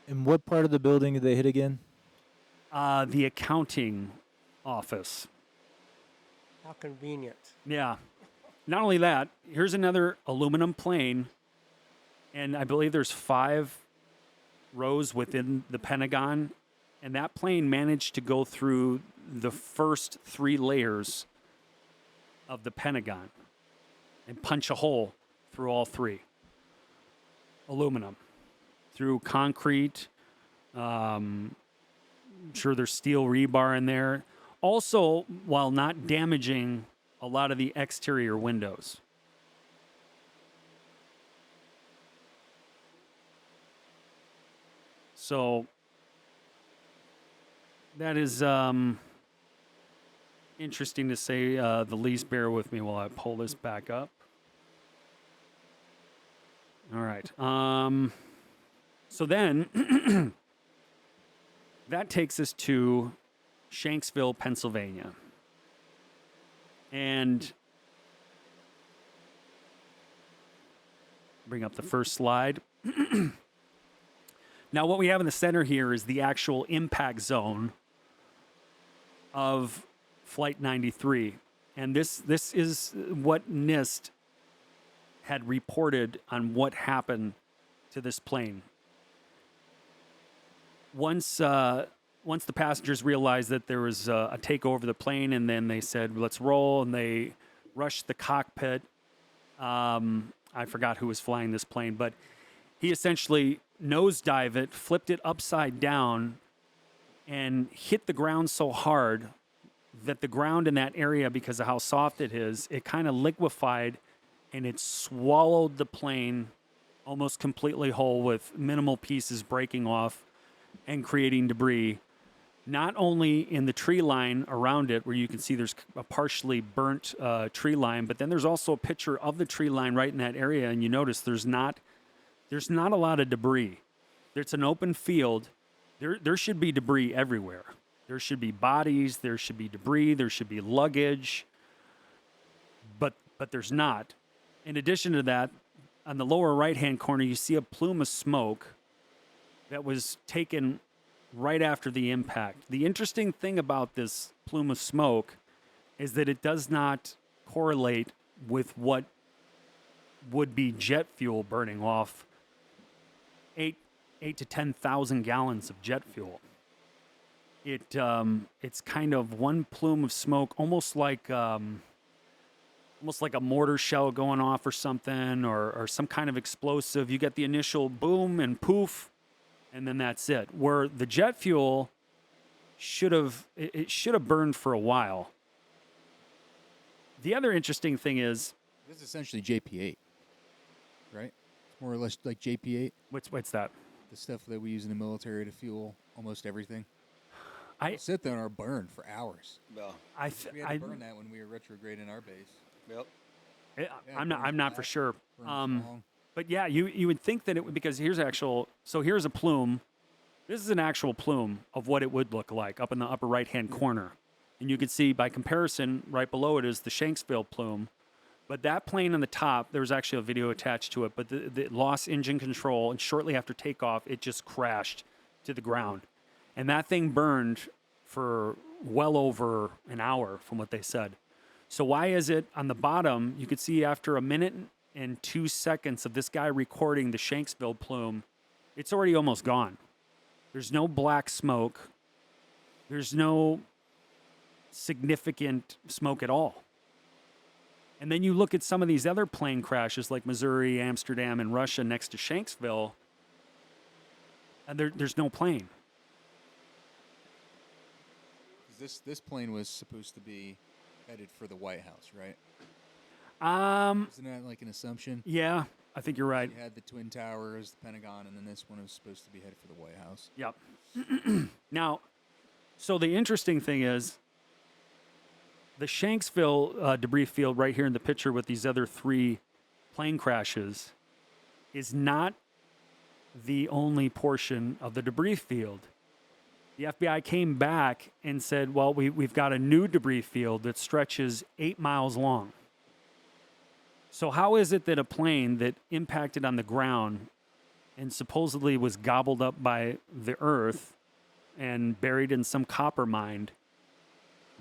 And what part of the building did they hit again? The accounting office. How convenient. Yeah. Not only that, here's another aluminum plane, and I believe there's 5 rows within the Pentagon, and that plane managed to go through the first 3 layers of the Pentagon and punch a hole through all 3. Aluminum. Through concrete. I'm sure there's steel rebar in there. Also, while not damaging a lot of the exterior windows. So that is interesting to say the least. Bear with me while I pull this back up. All right. So then that takes us to Shanksville, Pennsylvania. And bring up the first slide. Now, what we have in the center here is the actual impact zone of Flight 93. And this is what NIST had reported on what happened to this plane. Once the passengers realized that there was a takeover of the plane, and then they said, let's roll, and they rushed the cockpit. I forgot who was flying this plane, but he essentially nosedived it, flipped it upside down, and hit the ground so hard that the ground in that area, because of how soft it is, it kind of liquefied, and it swallowed the plane almost completely whole with minimal pieces breaking off and creating debris. Not only in the tree line around it, where you can see there's a partially burnt tree line, but then there's also a picture of the tree line right in that area, and you notice there's not a lot of debris. It's an open field. There should be debris everywhere. There should be bodies. There should be debris. There should be luggage. But there's not. In addition to that, on the lower right-hand corner, you see a plume of smoke that was taken right after the impact. The interesting thing about this plume of smoke is that it does not correlate with what would be jet fuel burning off 8 to 10,000 gallons of jet fuel. It's kind of one plume of smoke, almost like a mortar shell going off or something, or some kind of explosive. You get the initial boom and poof, and then that's it. Where the jet fuel should have burned for a while. The other interesting thing is this is essentially JP8, right? It's more or less like JP8. What's that? The stuff that we use in the military to fuel almost everything. I sit there and burn for hours. Well, we had to burn that when we were retrograding our base. Yep. I'm not for sure. But yeah, you would think that it would, because here's a plume. This is an actual plume of what it would look like up in the upper right-hand corner. And you can see by comparison, right below it is the Shanksville plume. But that plane on the top, there was actually a video attached to it, but the lost engine control, and shortly after takeoff, it just crashed to the ground. And that thing burned for well over an hour from what they said. So why is it on the bottom, you could see after a minute and 2 seconds of this guy recording the Shanksville plume, it's already almost gone. There's no black smoke. There's no significant smoke at all. And then you look at some of these other plane crashes like Missouri, Amsterdam, and Russia next to Shanksville, and there's no plane. This plane was supposed to be headed for the White House, right? Isn't that like an assumption? Yeah, I think you're right. You had the Twin Towers, the Pentagon, and then this one was supposed to be headed for the White House. Yep. Now, so the interesting thing is the Shanksville debris field right here in the picture with these other 3 plane crashes is not the only portion of the debris field. The FBI came back and said, well, we've got a new debris field that stretches 8 miles long. So how is it that a plane that impacted on the ground and supposedly was gobbled up by the earth and buried in some copper mine,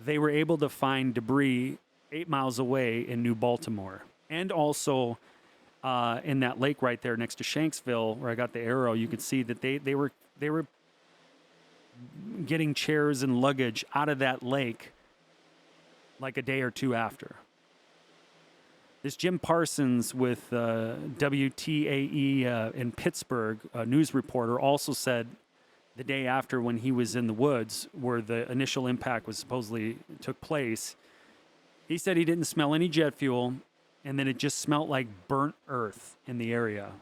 they were able to find debris 8 miles away in New Baltimore? And also in that lake right there next to Shanksville, where I got the arrow, you could see that they were getting chairs and luggage out of that lake like a day or 2 after. This Jim Parsons with WTAE in Pittsburgh, a news reporter, also said the day after, when he was in the woods where the initial impact was supposedly took place, he said he didn't smell any jet fuel, and then it just smelled like burnt earth in the area.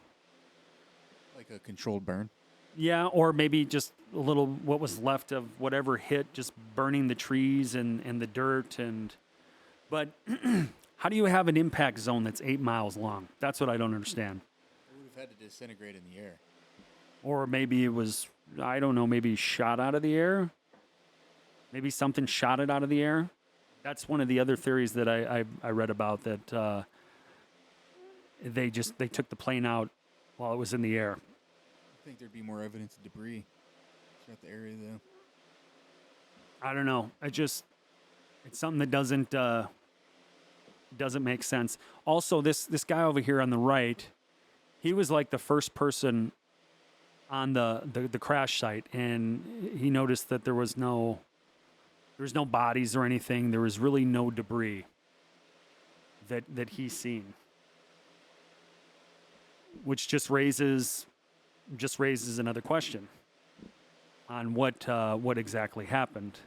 Like a controlled burn? Yeah, or maybe just a little what was left of whatever hit, just burning the trees and the dirt. But how do you have an impact zone that's 8 miles long? That's what I don't understand. It would have had to disintegrate in the air. Or maybe it was, I don't know, maybe shot out of the air? Maybe something shot it out of the air? That's one of the other theories that I read about, that they took the plane out while it was in the air. I think there'd be more evidence of debris throughout the area, though. I don't know. It's something that doesn't make sense. Also, this guy over here on the right, he was like the first person on the crash site, and he noticed that there was no bodies or anything. There was really no debris that he's seen, which just raises another question on what exactly happened.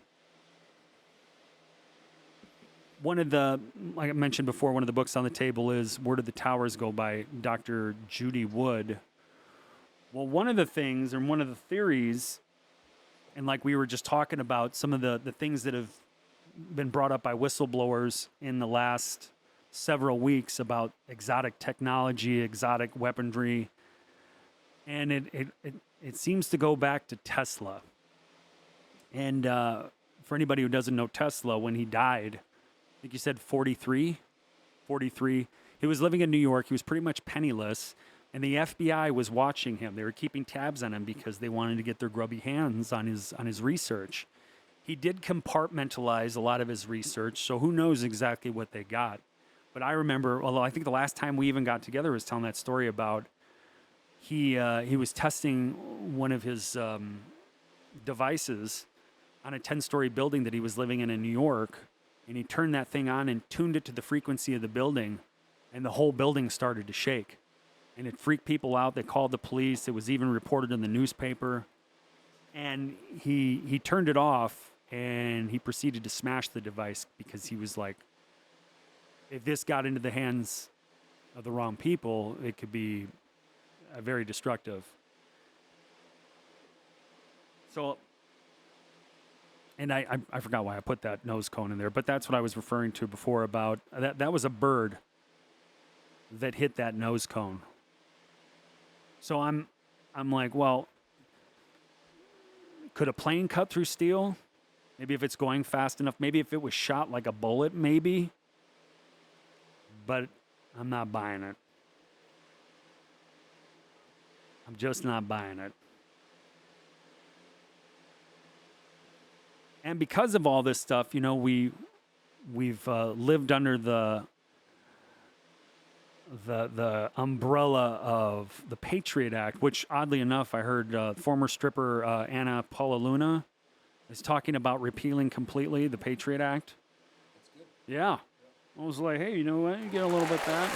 One of the, like I mentioned before, one of the books on the table is Where Did the Towers Go by Dr. Judy Wood. Well, one of the things, and one of the theories, and like we were just talking about, some of the things that have been brought up by whistleblowers in the last several weeks about exotic technology, exotic weaponry, and it seems to go back to Tesla. And for anybody who doesn't know Tesla, when he died, I think you said 43, he was living in New York. He was pretty much penniless, and the FBI was watching him. They were keeping tabs on him because they wanted to get their grubby hands on his research. He did compartmentalize a lot of his research, so who knows exactly what they got. But I remember, although I think the last time we even got together was telling that story about he was testing one of his devices on a 10-story building that he was living in New York, and he turned that thing on and tuned it to the frequency of the building, and the whole building started to shake. And it freaked people out. They called the police. It was even reported in the newspaper. And he turned it off, and he proceeded to smash the device because he was like, if this got into the hands of the wrong people, it could be very destructive. So, and I forgot why I put that nose cone in there, but that's what I was referring to before about that was a bird that hit that nose cone. So I'm like, well, could a plane cut through steel? Maybe if it's going fast enough. Maybe if it was shot like a bullet, maybe. But I'm not buying it. I'm just not buying it. And because of all this stuff, you know, we've lived under the umbrella of the Patriot Act, which oddly enough, I heard former stripper Anna Paula Luna is talking about repealing completely the Patriot Act. That's good. Yeah. I was like, hey, you know what? You get a little bit of that.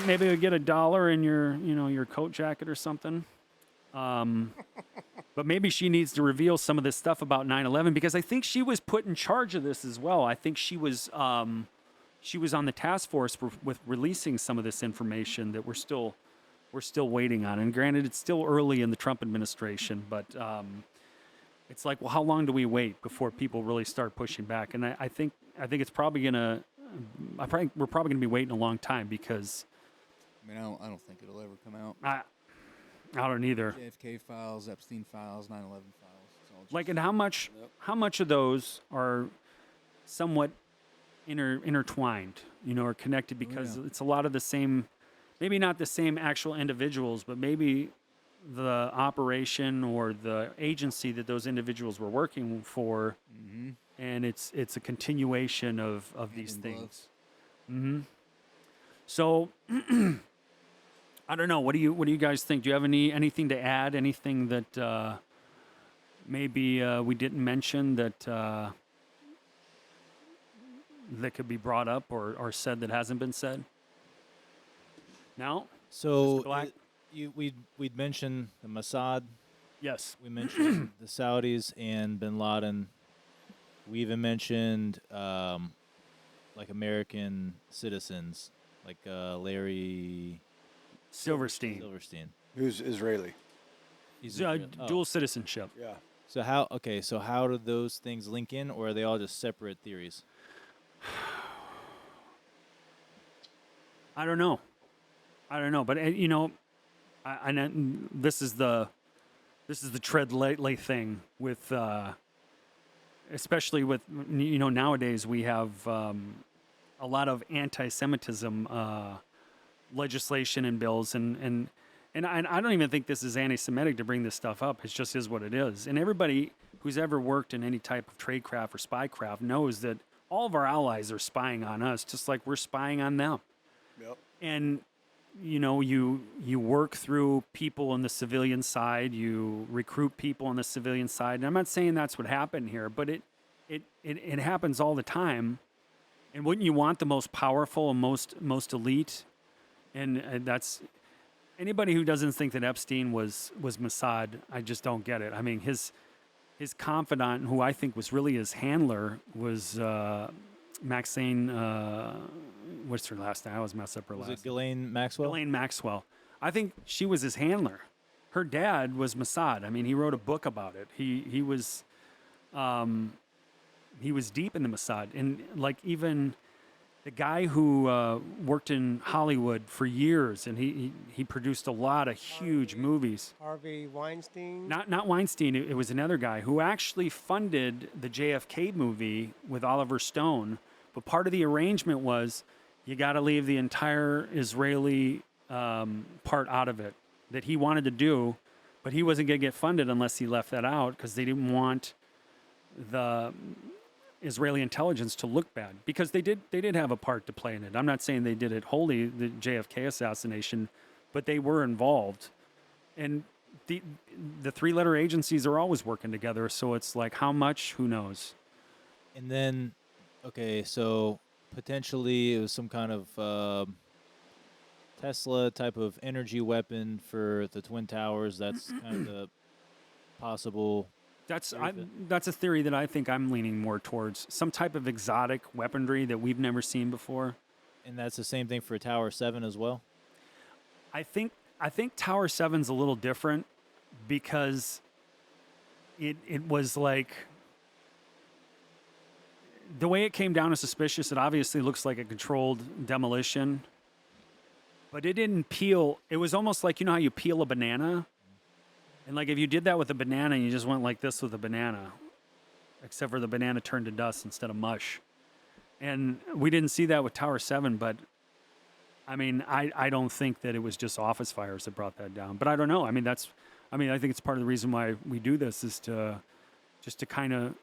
Maybe you get $1 in your coat jacket or something. But maybe she needs to reveal some of this stuff about 9/11 because I think she was put in charge of this as well. I think she was on the task force with releasing some of this information that we're still waiting on. And granted, it's still early in the Trump administration, but it's like, well, how long do we wait before people really start pushing back? And I think it's probably we're probably gonna be waiting a long time because. I mean, I don't think it'll ever come out. I don't either. JFK files, Epstein files, 9/11 files. Like, and how much of those are somewhat intertwined, or connected because it's a lot of the same, maybe not the same actual individuals, but maybe the operation or the agency that those individuals were working for, and it's a continuation of these things. Mm-hmm. So, I don't know. What do you guys think? Do you have anything to add? Anything that maybe we didn't mention that could be brought up or said that hasn't been said? No. So we'd mentioned the Mossad. Yes. We mentioned the Saudis and Bin Laden. We even mentioned like American citizens, like Larry Silverstein. Who's Israeli. He's dual citizenship. Yeah. So how do those things link in, or are they all just separate theories? I don't know, but this is the tread lightly thing with, especially with nowadays we have a lot of anti-Semitism legislation and bills, and I don't even think this is anti-Semitic to bring this stuff up. It just is what it is. And everybody who's ever worked in any type of tradecraft or spycraft knows that all of our allies are spying on us, just like we're spying on them. Yep. And you work through people on the civilian side, you recruit people on the civilian side. And I'm not saying that's what happened here, but it happens all the time. And wouldn't you want the most powerful and most elite? And that's anybody who doesn't think that Epstein was Mossad. I just don't get it. I mean, his confidant, who I think was really his handler, was Maxine. What's her last name? I always mess up her last name. Was it Ghislaine Maxwell? Ghislaine Maxwell. I think she was his handler. Her dad was Mossad. I mean, he wrote a book about it. He was deep in the Mossad, and like even the guy who worked in Hollywood for years, and he produced a lot of huge movies. Harvey Weinstein? Not Weinstein. It was another guy who actually funded the JFK movie with Oliver Stone. But part of the arrangement was you got to leave the entire Israeli part out of it that he wanted to do, but he wasn't going to get funded unless he left that out because they didn't want the Israeli intelligence to look bad, because they did have a part to play in it. I'm not saying they did it wholly, the JFK assassination, but they were involved. And the three-letter agencies are always working together, so it's like how much, who knows. And then, okay, so potentially it was some kind of Tesla type of energy weapon for the Twin Towers. That's kind of the possible. That's a theory that I think I'm leaning more towards. Some type of exotic weaponry that we've never seen before. And that's the same thing for Tower 7 as well? I think Tower 7's a little different because it was like the way it came down is suspicious. It obviously looks like a controlled demolition. But it didn't peel. It was almost like, you know how you peel a banana? And like if you did that with a banana, you just went like this with a banana. Except for the banana turned to dust instead of mush. And we didn't see that with Tower 7, but I mean, I don't think that it was just office fires that brought that down. But I don't know. I mean, I think it's part of the reason why we do this is to kind of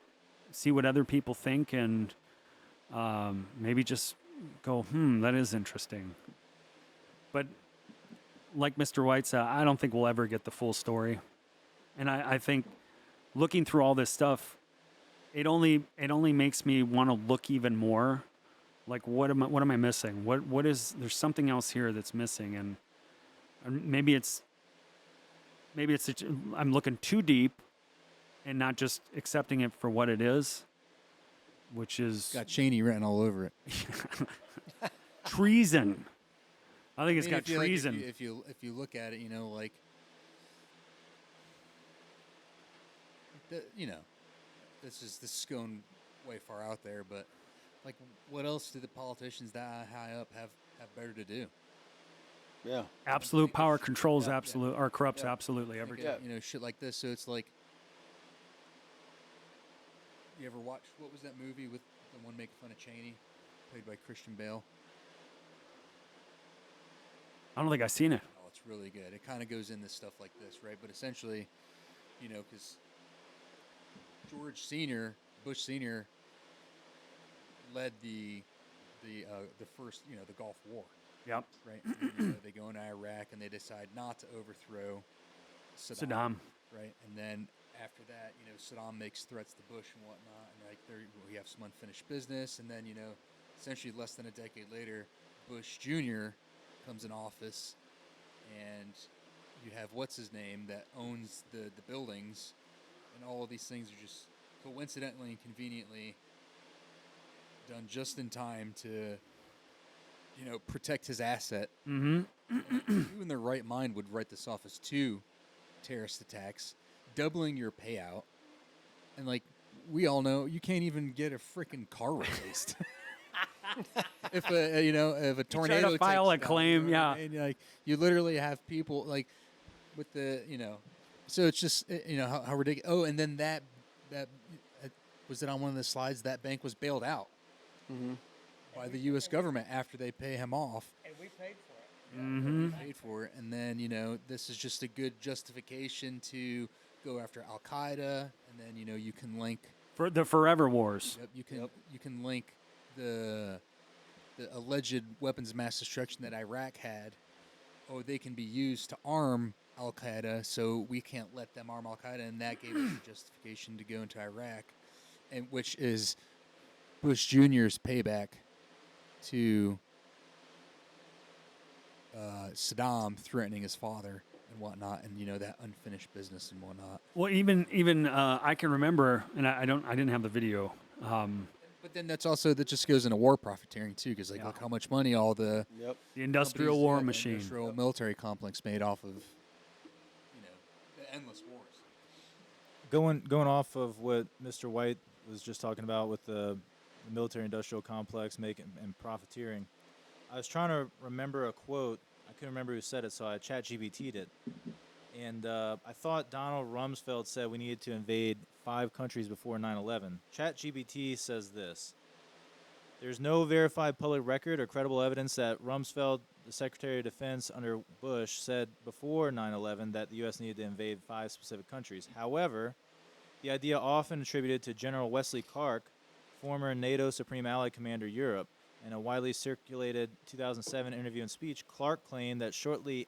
see what other people think and maybe just go, that is interesting. But like Mr. White said, I don't think we'll ever get the full story. And I think looking through all this stuff, it only makes me want to look even more. Like, what am I missing? What is, there's something else here that's missing. And maybe I'm looking too deep and not just accepting it for what it is, which is got Cheney written all over it. Treason. I think it's got treason. If you look at it, like, this is going way far out there, but like, what else do the politicians that high up have better to do? Yeah, absolute power controls or corrupts absolutely everything. Shit like this. So it's like, you ever watch, what was that movie with the one making fun of Cheney, played by Christian Bale? I don't think I've seen it. Oh, it's really good. It kind of goes into stuff like this, right? But essentially, because Bush Sr. led the first, the Gulf War. Yep. Right. And, they go into Iraq and they decide not to overthrow Saddam. Right. And then after that, Saddam makes threats to Bush and whatnot, and like we have some unfinished business. And then essentially less than a decade later, Bush Jr. comes in office, and you have what's his name that owns the buildings, and all of these things are just coincidentally and conveniently done just in time to protect his asset. Mm-hmm. Who in their right mind would write this off as 2 terrorist attacks, doubling your payout, and like we all know, you can't even get a freaking car replaced. If a tornado try to file a takes claim, down, and like you literally have people like with the so it's just how ridiculous. Oh, and then that was it on one of the slides, that bank was bailed out by the U.S. government after they pay him off, and we paid for it. Mm-hmm. Paid for it, and then this is just a good justification to go after Al Qaeda, and then you can link for the Forever Wars. Yep, you can link the alleged weapons of mass destruction that Iraq had. Oh, they can be used to arm Al Qaeda, so we can't let them arm Al Qaeda, and that gave us a justification to go into Iraq, and which is Bush Jr.'s payback to Saddam threatening his father and whatnot, and that unfinished business and whatnot. Well, even I can remember, and I didn't have the video. But then that just goes into war profiteering too, because look how much money all the industrial war machine, the industrial military complex made off of the endless wars. Going off of what Mr. White was just talking about with the military-industrial complex making and profiteering, I was trying to remember a quote. I couldn't remember who said it, so I ChatGPT'd it. And I thought Donald Rumsfeld said we needed to invade 5 countries before 9/11. ChatGPT says this: there's no verified public record or credible evidence that Rumsfeld, the Secretary of Defense under Bush, said before 9/11 that the U.S. needed to invade 5 specific countries. However, the idea often attributed to General Wesley Clark, former NATO Supreme Allied Commander Europe. In a widely circulated 2007 interview and speech, Clark claimed that shortly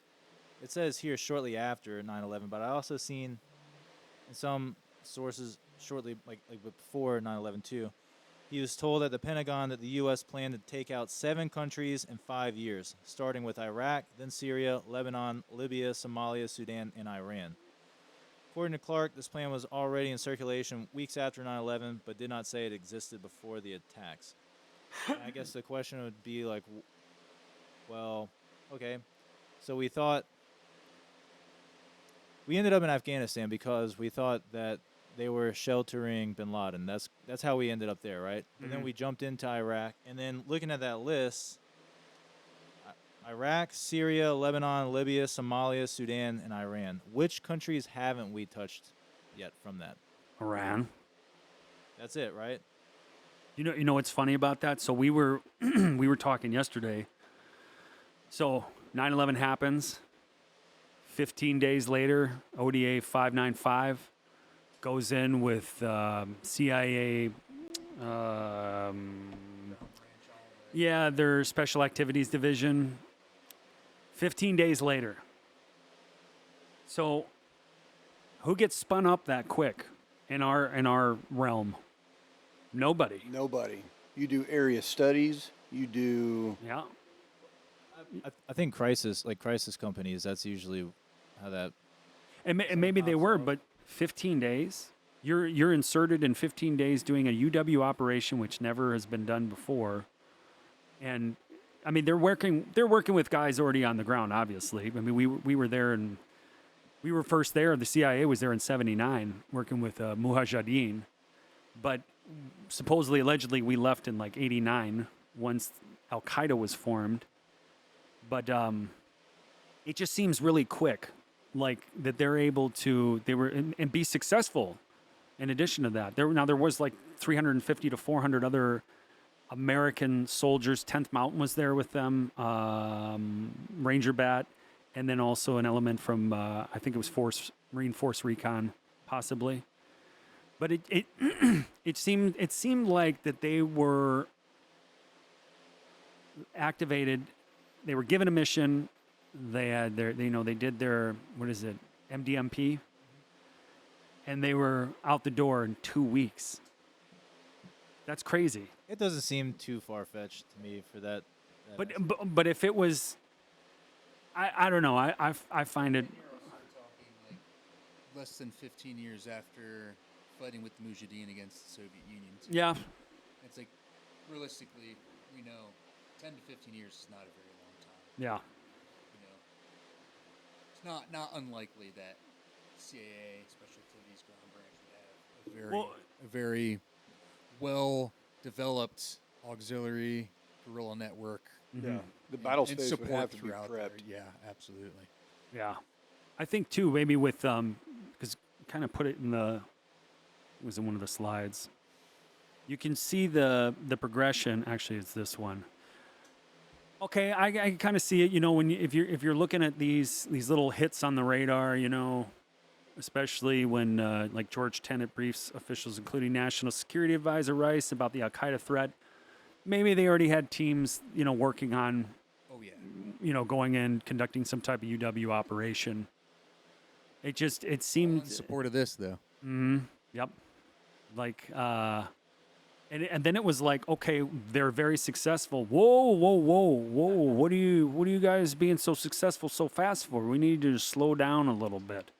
after 9/11, but I also seen in some sources shortly, like before 9/11 too, he was told at the Pentagon that the U.S. planned to take out 7 countries in 5 years, starting with Iraq, then Syria, Lebanon, Libya, Somalia, Sudan, and Iran. According to Clark, this plan was already in circulation weeks after 9/11, but did not say it existed before the attacks. And I guess the question would be like, well, okay, so we ended up in Afghanistan because we thought that they were sheltering bin Laden. That's how we ended up there, right? Mm-hmm. And then we jumped into Iraq, and then looking at that list, Iraq, Syria, Lebanon, Libya, Somalia, Sudan, and Iran. Which countries haven't we touched yet from that? Iran. That's it, right? You know what's funny about that? So we were we were talking yesterday. So 9/11 happens. 15 days later, ODA 595 goes in with CIA. Their Special Activities Division. 15 days later. So who gets spun up that quick in our realm? Nobody. You do area studies. You do. Yeah. I think crisis companies. That's usually how that. And maybe they were, but 15 days. You're inserted in 15 days doing a UW operation, which never has been done before. And I mean, they're working with guys already on the ground. Obviously, I mean, we were there and we were first there. The CIA was there in '79, working with Mujahideen, but supposedly, allegedly, we left in like '89 once Al Qaeda was formed. But it just seems really quick, like that they're able to and be successful. In addition to that, there was like 350 to 400 other American soldiers. 10th Mountain was there with them, Ranger Bat, and then also an element from I think it was Marine Force Recon, possibly. But it seemed like that they were activated. They were given a mission. They had they did their MDMP, and they were out the door in 2 weeks. That's crazy. It doesn't seem too far-fetched to me for that. But if it was, I don't know. I find it. Talking like less than 15 years after fighting with the Mujahideen against the Soviet Union. Yeah. It's like, realistically, we know 10 to 15 years is not a very long time. Yeah. It's not unlikely that CAA, Special Activities Ground Branch, would have a very well-developed auxiliary guerrilla network. Yeah. The battle and space would have to be throughout prepped. there. Yeah, absolutely. Yeah. I think, too, maybe with, because kind of put it it was in one of the slides. You can see the progression. Actually, it's this one. Okay, I kind of see it. When if you're looking at these little hits on the radar, especially when like George Tenet briefs officials, including National Security Advisor Rice, about the Al Qaeda threat. Maybe they already had teams, working on. Oh yeah. Going in, conducting some type of UW operation. It seemed in support of this though. Mm-hmm. Yep. Like, and then it was like, okay, they're very successful. Whoa. What are you guys being so successful so fast for? We need to slow down a little bit.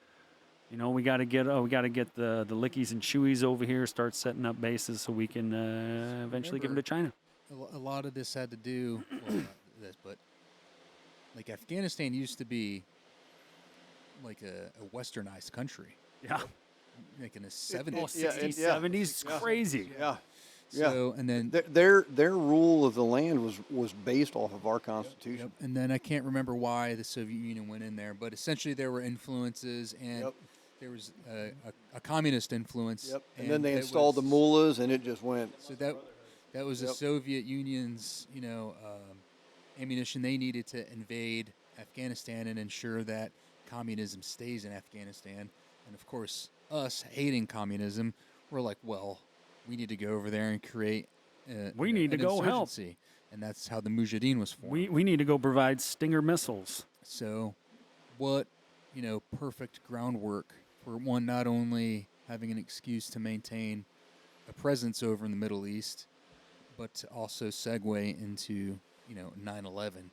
You know, we got to get the Lickies and Chewies over here, start setting up bases so we can eventually give them to China. A lot of this had to do well, this, but like Afghanistan used to be like a westernized country. Yeah. Like in the 70s. 60s, 70s. It's crazy. Yeah. So, and then their rule of the land was based off of our Constitution. Yep. And then I can't remember why the Soviet Union went in there, but essentially there were influences, and there was a communist influence. Yep. And then they installed the mullahs, and it just went. So that was the Soviet Union's, ammunition they needed to invade Afghanistan and ensure that communism stays in Afghanistan. And of course, us hating communism, we're like, well, we need to go over there and create we need to go help. And that's how the Mujahideen was formed. We need to go provide Stinger missiles. So what, perfect groundwork for one, not only having an excuse to maintain a presence over in the Middle East, but to also segue into, 9/11.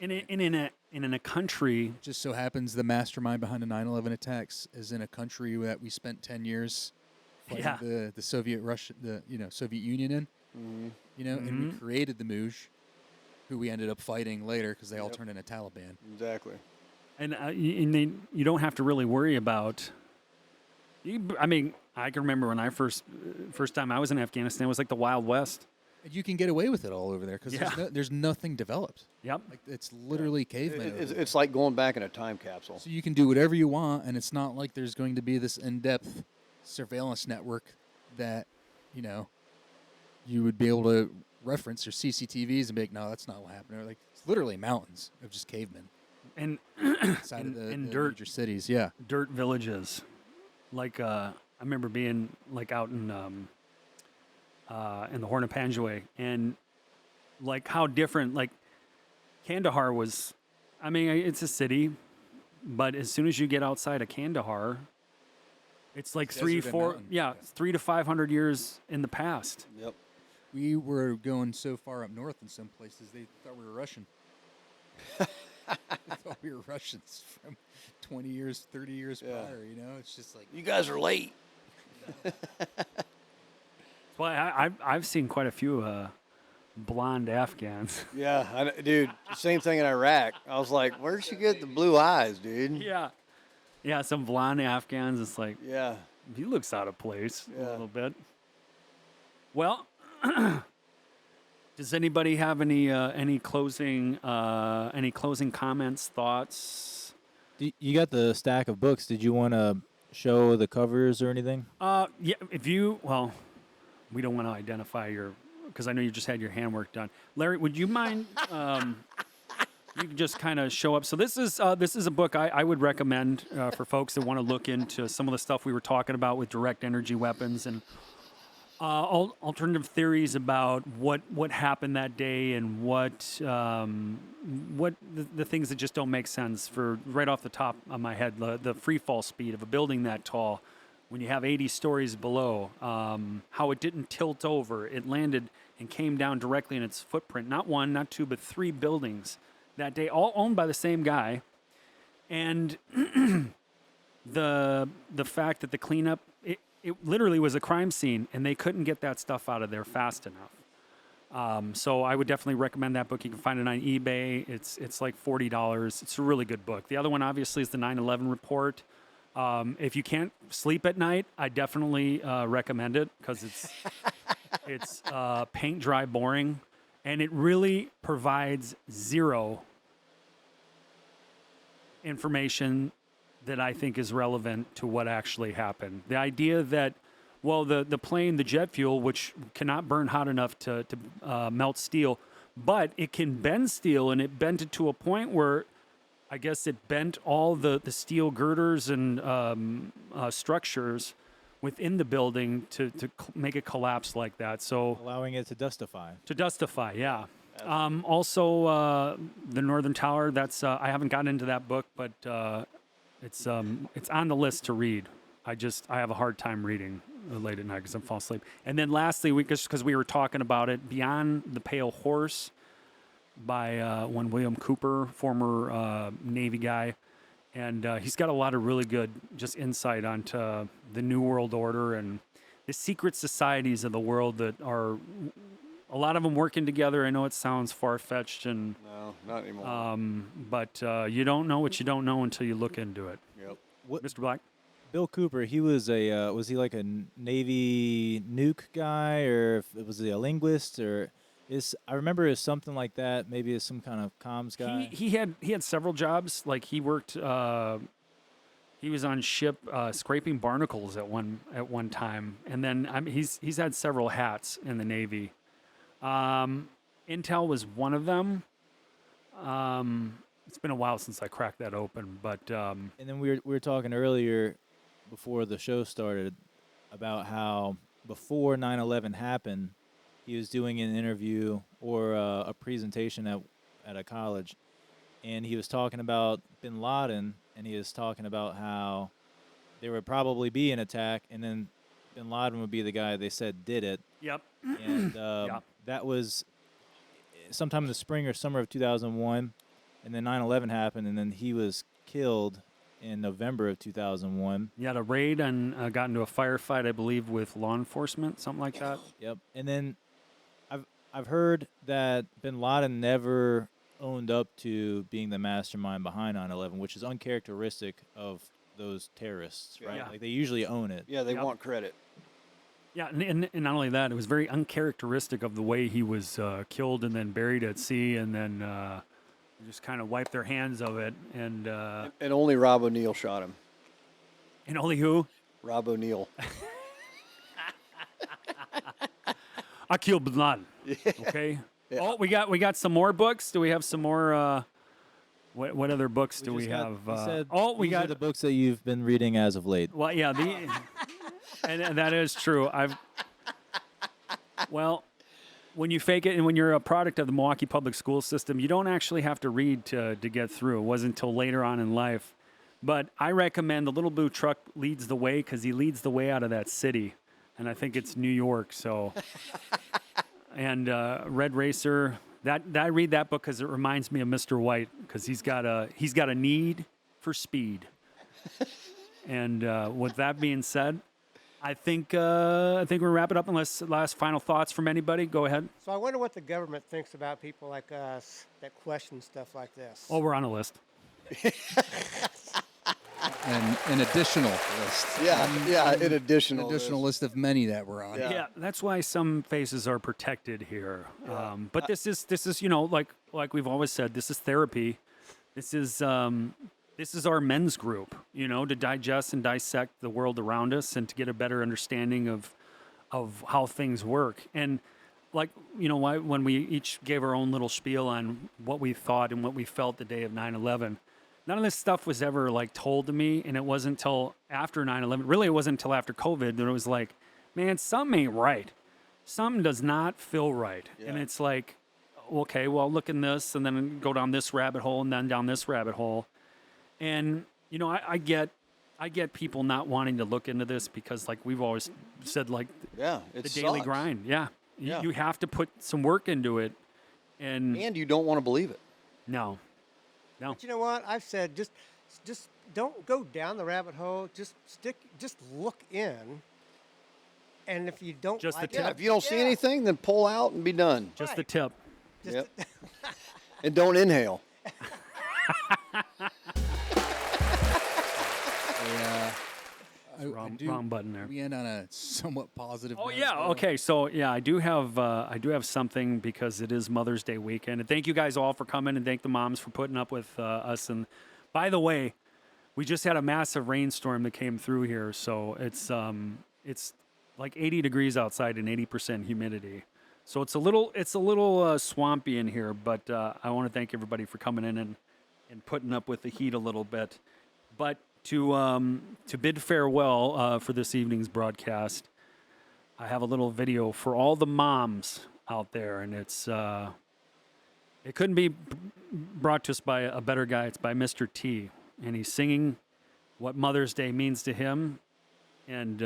In a country, just so happens the mastermind behind the 9/11 attacks is in a country that we spent 10 years fighting the Soviet Soviet Union in. Mm-hmm. And we created the Muj, who we ended up fighting later because they all turned into Taliban. Exactly. And you don't have to really worry about. I mean, I can remember when I first time I was in Afghanistan, it was like the Wild West. You can get away with it all over there because there's nothing developed. Yep. Like it's literally cavemen. It's like going back in a time capsule. So you can do whatever you want, and it's not like there's going to be this in-depth surveillance network that, you would be able to reference your CCTVs and be like, no, that's not what happened. Or like it's literally mountains of just cavemen. And inside of the dirt major cities, dirt villages. Like I remember being like out in the Horn of Panjwai, and like how different, like Kandahar was. I mean, it's a city, but as soon as you get outside of Kandahar, it's like 3 to 500 years in the past. Yep. We were going so far up north in some places, they thought we were Russian. They thought we were Russians from 20 years, 30 years prior, It's just like... You guys are late. Well, I've seen quite a few blonde Afghans. Yeah, dude, same thing in Iraq. I was like, where'd she get the blue eyes, dude? Yeah, some blonde Afghans. It's like, yeah, he looks out of place a little bit. Well, does anybody have any closing comments, thoughts? You got the stack of books. Did you want to show the covers or anything? Yeah. We don't want to identify because I know you just had your handwork done. Larry, would you mind? You can just kind of show up. So this is a book I would recommend for folks that want to look into some of the stuff we were talking about with direct energy weapons and alternative theories about what happened that day and what the things that just don't make sense. For right off the top of my head, the free fall speed of a building that tall, when you have 80 stories below, how it didn't tilt over. It landed and came down directly in its footprint. Not one, not two, but 3 buildings that day, all owned by the same guy. And the fact that the cleanup, it literally was a crime scene, and they couldn't get that stuff out of there fast enough. So I would definitely recommend that book. You can find it on eBay. It's like $40. It's a really good book. The other one, obviously, is the 9/11 report. If you can't sleep at night, I definitely recommend it because it's paint dry boring, and it really provides zero information that I think is relevant to what actually happened. The idea that, well, the plane, the jet fuel, which cannot burn hot enough to melt steel, but it can bend steel, and it bent it to a point where I guess it bent all the steel girders and structures within the building to make it collapse like that. So allowing it to dustify. To dustify, yeah. Also, the Northern Tower. That's I haven't gotten into that book, but it's on the list to read. I have a hard time reading late at night because I fall asleep. And then lastly, because we were talking about it, Beyond the Pale Horse by one William Cooper, former Navy guy. And he's got a lot of really good just insight onto the New World Order and the secret societies of the world that are, a lot of them working together. I know it sounds far-fetched, and No, not anymore. but you don't know what you don't know until you look into it. Yep. Mr. Black? Bill Cooper, he was was he like a Navy nuke guy, or was he a linguist, or I remember it was something like that. Maybe it's some kind of comms guy. He had several jobs. Like he worked. He was on ship scraping barnacles at one time, and then he's had several hats in the Navy. Intel was one of them. It's been a while since I cracked that open, but and then we were talking earlier before the show started about how before 9/11 happened, he was doing an interview or a presentation at a college, and he was talking about Bin Laden, and he was talking about how there would probably be an attack, and then Bin Laden would be the guy they said did it. Yep. And that was sometime in the spring or summer of 2001, and then 9/11 happened, and then he was killed in November of 2001. He had a raid and got into a firefight, I believe, with law enforcement, something like that. Yep. And then I've heard that Bin Laden never owned up to being the mastermind behind 9/11, which is uncharacteristic of those terrorists, right? Yeah. Like they usually own it. Yeah, they want credit. Yeah, and not only that, it was very uncharacteristic of the way he was killed and then buried at sea, and then just kind of wiped their hands of it. And only Rob O'Neill shot him. And only who? Rob O'Neill. I killed Bin Laden. Okay. Yeah. Oh, we got some more books. Do we have some more? What other books do we have? We got the books that you've been reading as of late. Well, yeah, and that is true. When you fake it and when you're a product of the Milwaukee public school system, you don't actually have to read to get through. It wasn't until later on in life. But I recommend The Little Blue Truck Leads the Way, because he leads the way out of that city. And I think it's New York. So, and Red Racer. I read that book because it reminds me of Mr. White, because he's got a need for speed. And with that being said, I think we're wrap it up. Unless last final thoughts from anybody, go ahead. So I wonder what the government thinks about people like us that question stuff like this. Oh, we're on a list. An additional list. An additional list of many that we're on. Yeah, that's why some faces are protected here. But this is like we've always said, this is therapy. This is our men's group, to digest and dissect the world around us and to get a better understanding of how things work. And when we each gave our own little spiel on what we thought and what we felt the day of 9/11. None of this stuff was ever told to me, and it wasn't until after 9/11. Really, it wasn't until after COVID that it was like, man, something ain't right. Something does not feel right. Yeah. And it's like, okay, well, look in this, and then go down this rabbit hole, and then down this rabbit hole. And I get people not wanting to look into this because, like we've always said, the daily grind. Yeah, you have to put some work into it, and you don't want to believe it. No. But you know what? I've said just don't go down the rabbit hole. Just look in. And if you don't if you don't see anything, then pull out and be done. Just the tip. And don't inhale. Wrong button there. We end on a somewhat positive note. Yeah. Okay. So I do have something, because it is Mother's Day weekend, and thank you guys all for coming, and thank the moms for putting up with us. And by the way, we just had a massive rainstorm that came through here, so it's like 80 degrees outside and 80% humidity. So it's a little swampy in here, but I want to thank everybody for coming in and putting up with the heat a little bit. But to bid farewell for this evening's broadcast, I have a little video for all the moms out there, and it couldn't be brought to us by a better guy. It's by Mr. T, and he's singing what Mother's Day means to him and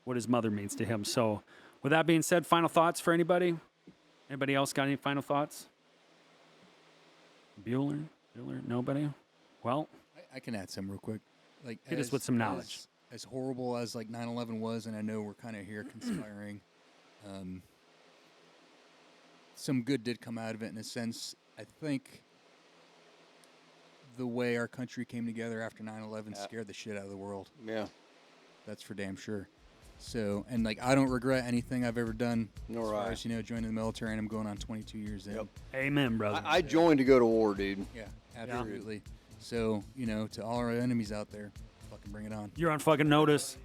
what his mother means to him. So with that being said, final thoughts for anybody? Anybody else got any final thoughts? Bueller? Nobody? Well, I can add some real quick. Like, hit us with some knowledge. As horrible as like 9/11 was, and I know we're kind of here conspiring. Some good did come out of it in a sense. I think the way our country came together after 9/11 scared the shit out of the world. Yeah. That's for damn sure. So, and like, I don't regret anything I've ever done. Nor as far I. as, joining the military, and I'm going on 22 years in. Yep. Amen, brother. I joined to go to war, dude. Yeah, absolutely. So, to all our enemies out there, fucking bring it on. You're on fucking notice.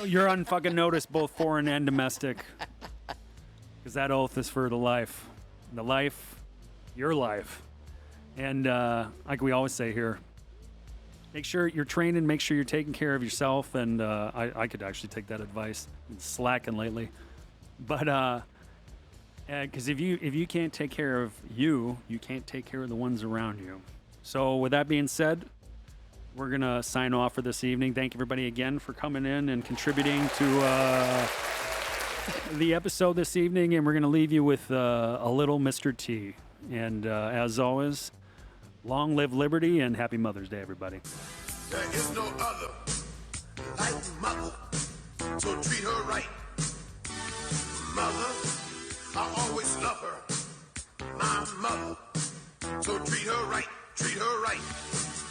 You're on fucking notice, both foreign and domestic. Because that oath is for the life. The life, your life. And like we always say here, make sure you're training, make sure you're taking care of yourself. And I could actually take that advice. Been slacking lately. But because if you can't take care of you can't take care of the ones around you. So with that being said, we're going to sign off for this evening. Thank everybody again for coming in and contributing to the episode this evening. And we're going to leave you with a little Mr. T. And as always, long live liberty and happy Mother's Day, everybody. There is no other like mother, so treat her right. Mother, I always love her. My mother, so treat her right, treat her right.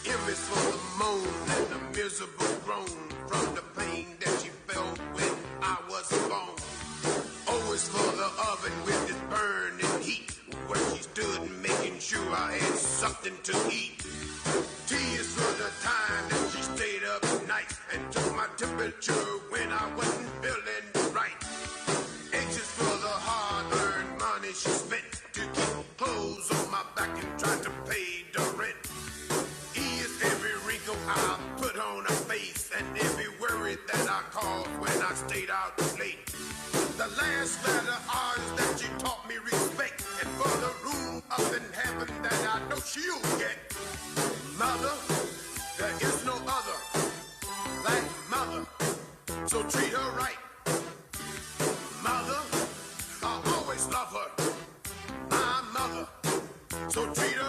M is for the moan and the miserable groan from the pain that she felt when I was born. O is for the oven with its burning heat, where she stood making sure I had something to eat. T is for the time that she stayed up nights and took my temperature when I wasn't feeling right. H is for the hard-earned money she spent to keep clothes on my back and try to pay the rent. E is every wrinkle I put on her face and every worry that I caused when I stayed out late. The last letter R is that she taught me respect, and for the room up in heaven that I know she'll get. Mother, there is no other like mother, so treat her right. Mother, I always love her. My mother, so treat her